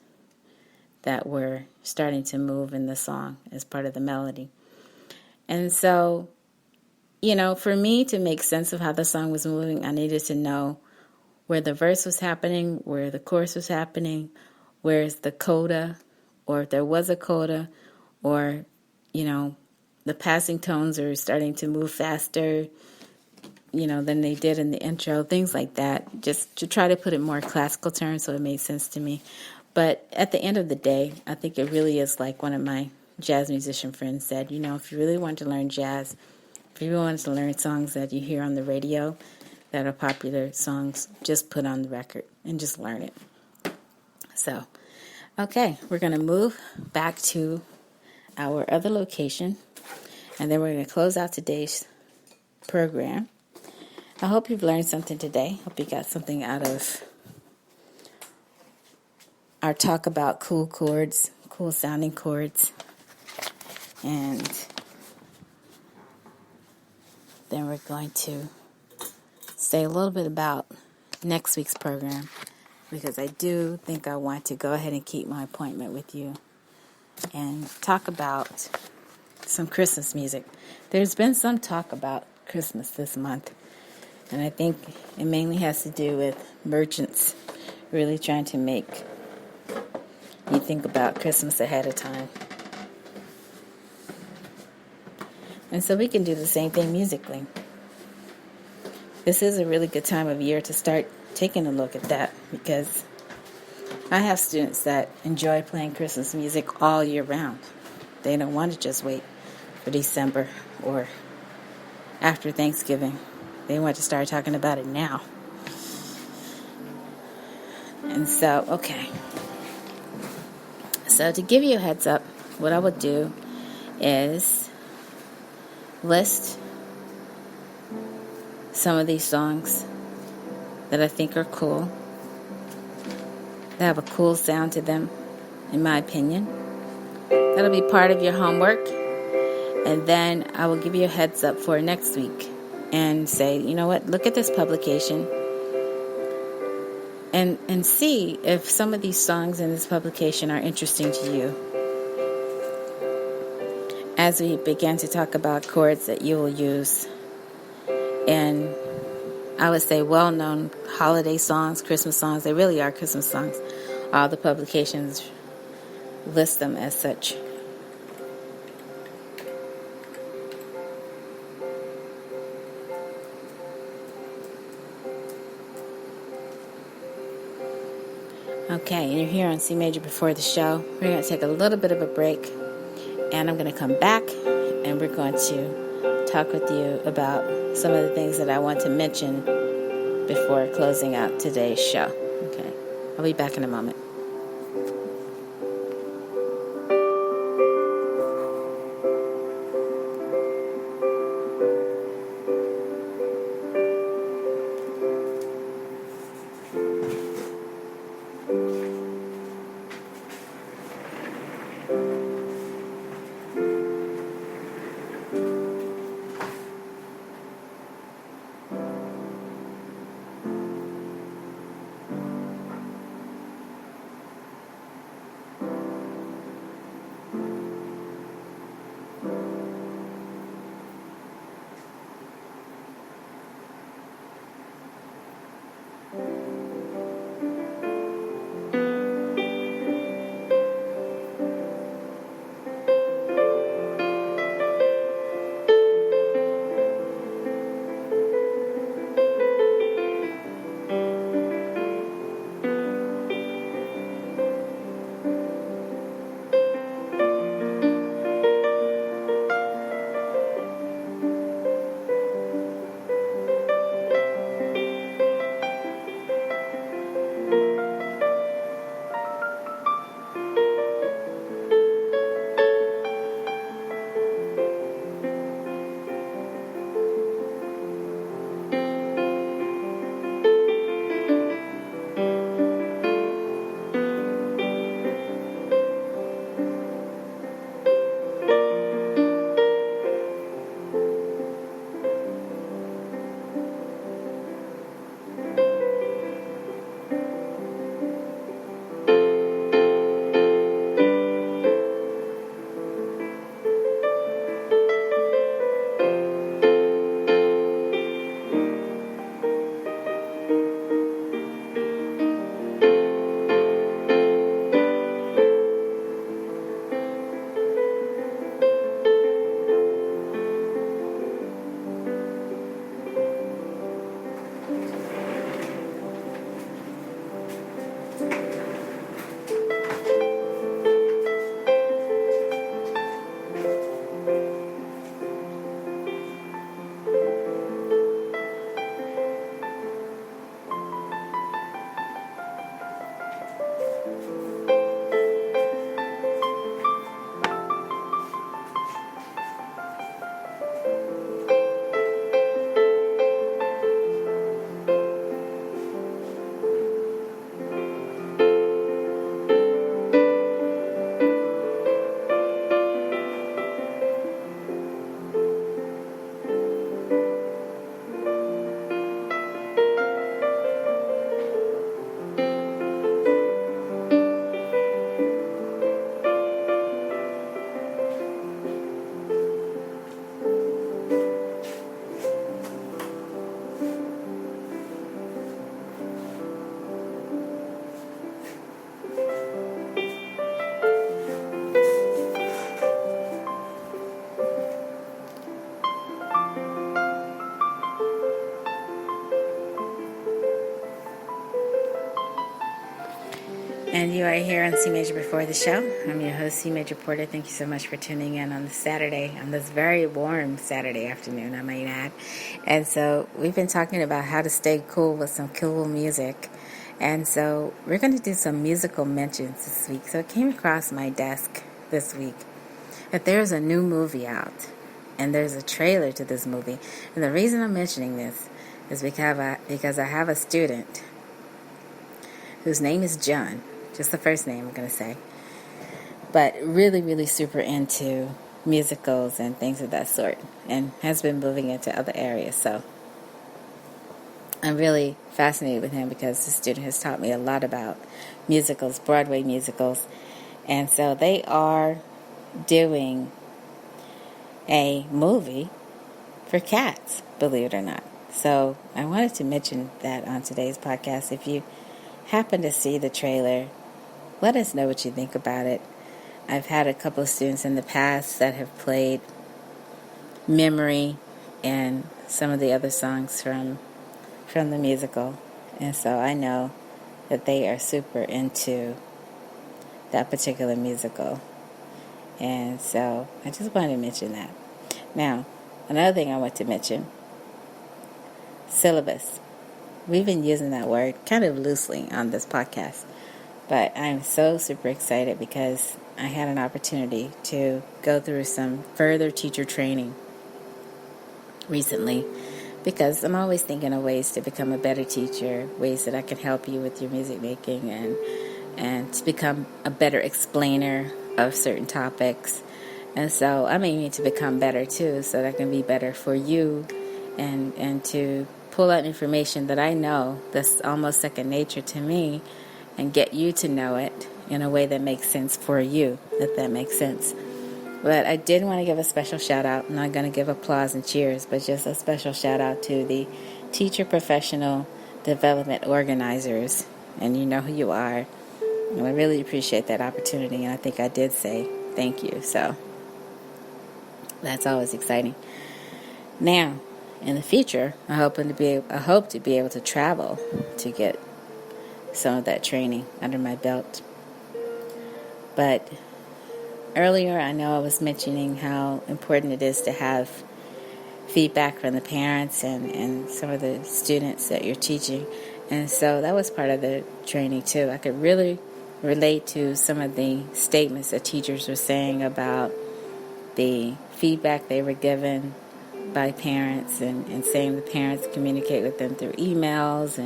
that were starting to move in the song as part of the melody. And so, you know, for me to make sense of how the song was moving, I needed to know where the verse was happening, where the chorus was happening, where's the coda, or if there was a coda, or, you know, the passing tones are starting to move faster, you know, than they did in the intro, things like that, just to try to put it more classical terms so it made sense to me. But at the end of the day, I think it really is like one of my jazz musician friends said, you know, if you really want to learn jazz, if you really want to learn songs that you hear on the radio that are popular songs, just put on the record and just learn it. So, okay, we're going to move back to our other location, and then we're going to close out today's program. I hope you've learned something today. Hope you got something out of our talk about cool chords, cool sounding chords. And then we're going to say a little bit about next week's program, because I do think I want to go ahead and keep my appointment with you and talk about some Christmas music. There's been some talk about Christmas this month, and I think it mainly has to do with merchants really trying to make you think about Christmas ahead of time. And so we can do the same thing musically. This is a really good time of year to start taking a look at that, because I have students that enjoy playing Christmas music all year round. They don't want to just wait for December or after Thanksgiving. They want to start talking about it now. And so, okay. So to give you a heads up, what I would do is list some of these songs that I think are cool They have a cool sound to them, in my opinion. That'll be part of your homework. And then I will give you a heads up for next week and say, you know what, look at this publication and see if some of these songs in this publication are interesting to you. As we begin to talk about chords that you will use, and I would say well-known holiday songs, Christmas songs, they really are Christmas songs. All the publications list them as such. Okay, and you're here on C Major Before the Show. We're going to take a little bit of a break, and I'm going to come back, and we're going to talk with you about some of the things that I want to mention before closing out today's show. Okay, I'll be back in a moment. And you are here on C Major Before the Show. I'm your host, C Major Porter. Thank you so much for tuning in on this Saturday, on this very warm Saturday afternoon, I might add. And so we've been talking about how to stay cool with some cool music. And so we're going to do some musical mentions this week. So it came across my desk this week that there's a new movie out. And there's a trailer to this movie. And the reason I'm mentioning this is because I have a student whose name is John, just the first name I'm going to say, but really, really super into musicals and things of that sort, and has been moving into other areas. So I'm really fascinated with him because the student has taught me a lot about musicals, Broadway musicals. And so they are doing a movie for cats, believe it or not. So I wanted to mention that on today's podcast. If you happen to see the trailer, let us know what you think about it. I've had a couple of students in the past that have played Memory and some of the other songs from the musical, and so I know that they are super into that particular musical, and so I just wanted to mention that. Now, another thing I want to mention, syllabus. We've been using that word kind of loosely on this podcast, but I'm so super excited because I had an opportunity to go through some further teacher training recently, because I'm always thinking of ways to become a better teacher, ways that I can help you with your music making, and to become a better explainer of certain topics. And so I'm aiming to become better too, so that I can be better for you, and to pull out information that I know that's almost second nature to me, and get you to know it in a way that makes sense for you, if that makes sense. But I did want to give a special shout out. I'm not going to give applause and cheers, but just a special shout out to the teacher professional development organizers. And you know who you are. And I really appreciate that opportunity. And I think I did say thank you. So that's always exciting. Now, in the future, I hope to be able to travel to get some of that training under my belt. But earlier, I know I was mentioning how important it is to have feedback from the parents and some of the students that you're teaching. And so that was part of the training, too. I could really relate to some of the statements that teachers were saying about the feedback they were given by parents, and saying the parents communicate with them through emails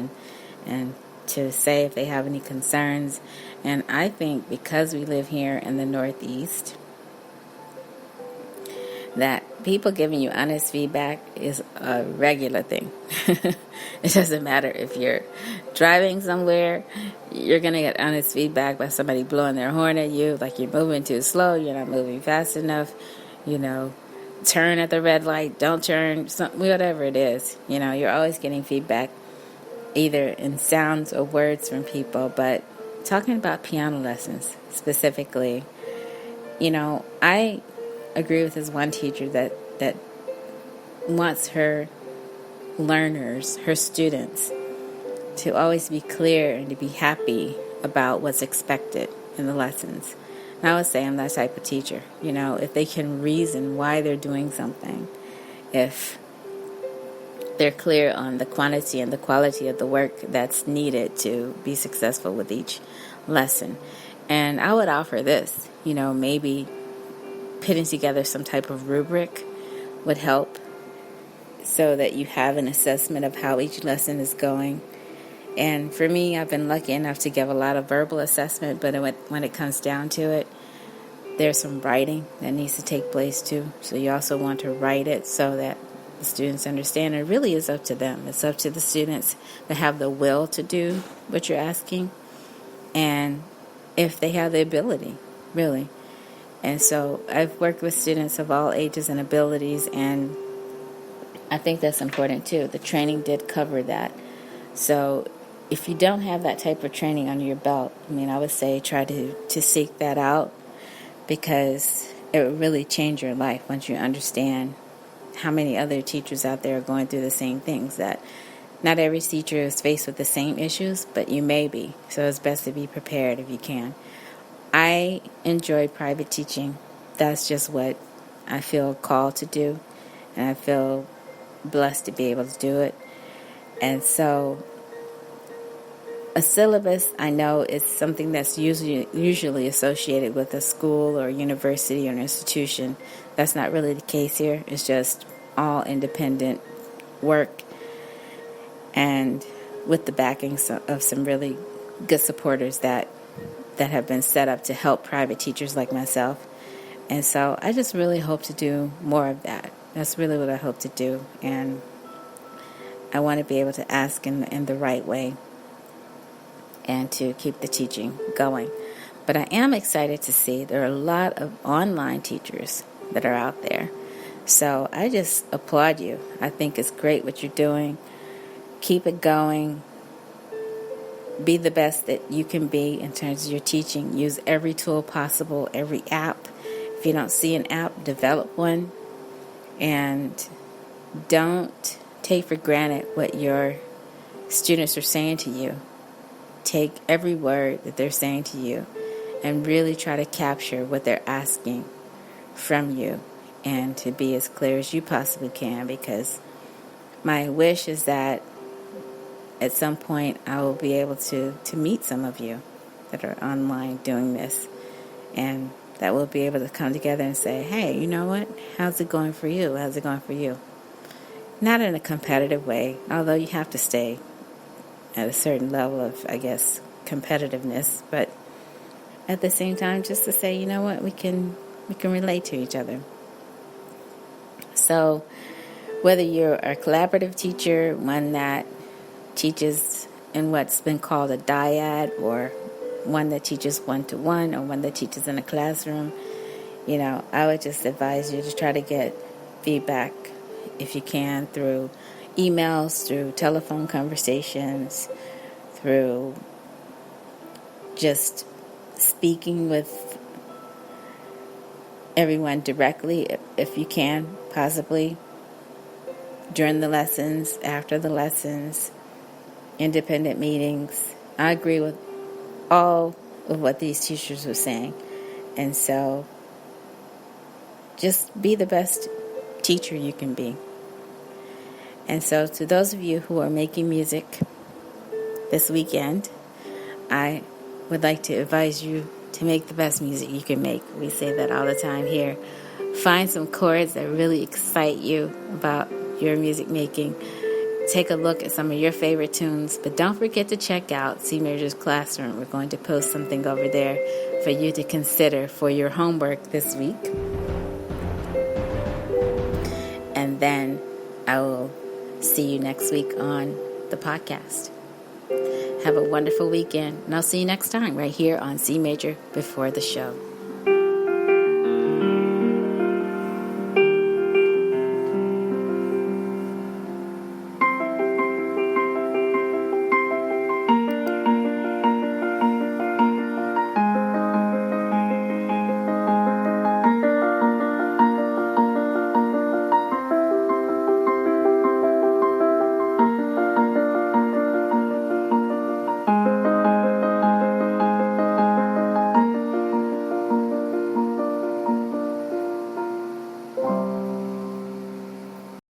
and to say if they have any concerns. And I think because we live here in the Northeast, that people giving you honest feedback is a regular thing. It doesn't matter if you're driving somewhere, you're going to get honest feedback by somebody blowing their horn at you, like you're moving too slow, you're not moving fast enough, turn at the red light, don't turn, whatever it is. You're always getting feedback, either in sounds or words from people. But talking about piano lessons specifically, I agree with this one teacher that wants her learners, her students, to always be clear and to be happy about what's expected in the lessons. And I would say I'm that type of teacher. If they can reason why they're doing something, if they're clear on the quantity and the quality of the work that's needed to be successful with each lesson. And I would offer this, maybe putting together some type of rubric would help, so that you have an assessment of how each lesson is going. And for me, I've been lucky enough to give a lot of verbal assessment, but when it comes down to it, there's some writing that needs to take place too. So you also want to write it so that the students understand. It really is up to them. It's up to the students that have the will to do what you're asking, and if they have the ability, really. And so I've worked with students of all ages and abilities, and I think that's important too. The training did cover that. So if you don't have that type of training under your belt, I would say try to seek that out, because it will really change your life once you understand how many other teachers out there are going through the same things. That not every teacher is faced with the same issues, but you may be. So it's best to be prepared if you can. I enjoy private teaching. That's just what I feel called to do, and I feel blessed to be able to do it. And so a syllabus, I know, is something that's usually associated with a school or university or an institution. That's not really the case here. It's just all independent work, and with the backing of some really good supporters that have been set up to help private teachers like myself. And so I just really hope to do more of that. That's really what I hope to do. And I want to be able to ask in the right way and to keep the teaching going. But I am excited to see there are a lot of online teachers that are out there. So I just applaud you. I think it's great what you're doing. Keep it going. Be the best that you can be in terms of your teaching. Use every tool possible, every app. If you don't see an app, develop one. And don't take for granted what your students are saying to you. Take every word that they're saying to you and really try to capture what they're asking from you and to be as clear as you possibly can, because my wish is that at some point I will be able to meet some of you that are online doing this, and that we'll be able to come together and say, hey, you know what? How's it going for you? How's it going for you? Not in a competitive way, although you have to stay at a certain level of, I guess, competitiveness, but at the same time, just to say, you know what, we can relate to each other. So whether you're a collaborative teacher, one that teaches in what's been called a dyad, or one that teaches one-to-one, or one that teaches in a classroom, I would just advise you to try to get feedback if you can through emails, through telephone conversations, through just speaking with everyone directly if you can, possibly during the lessons, after the lessons, independent meetings. I agree with all of what these teachers were saying. And so just be the best teacher you can be. And so to those of you who are making music this weekend, I would like to advise you to make the best music you can make. We say that all the time here. Find some chords that really excite you about your music making. Take a look at some of your favorite tunes, but don't forget to check out CMajor's Classroom. We're going to post something over there for you to consider for your homework this week. And then I will see you next week on the podcast. Have a wonderful weekend, and I'll see you next time right here on CMajor Before the Show.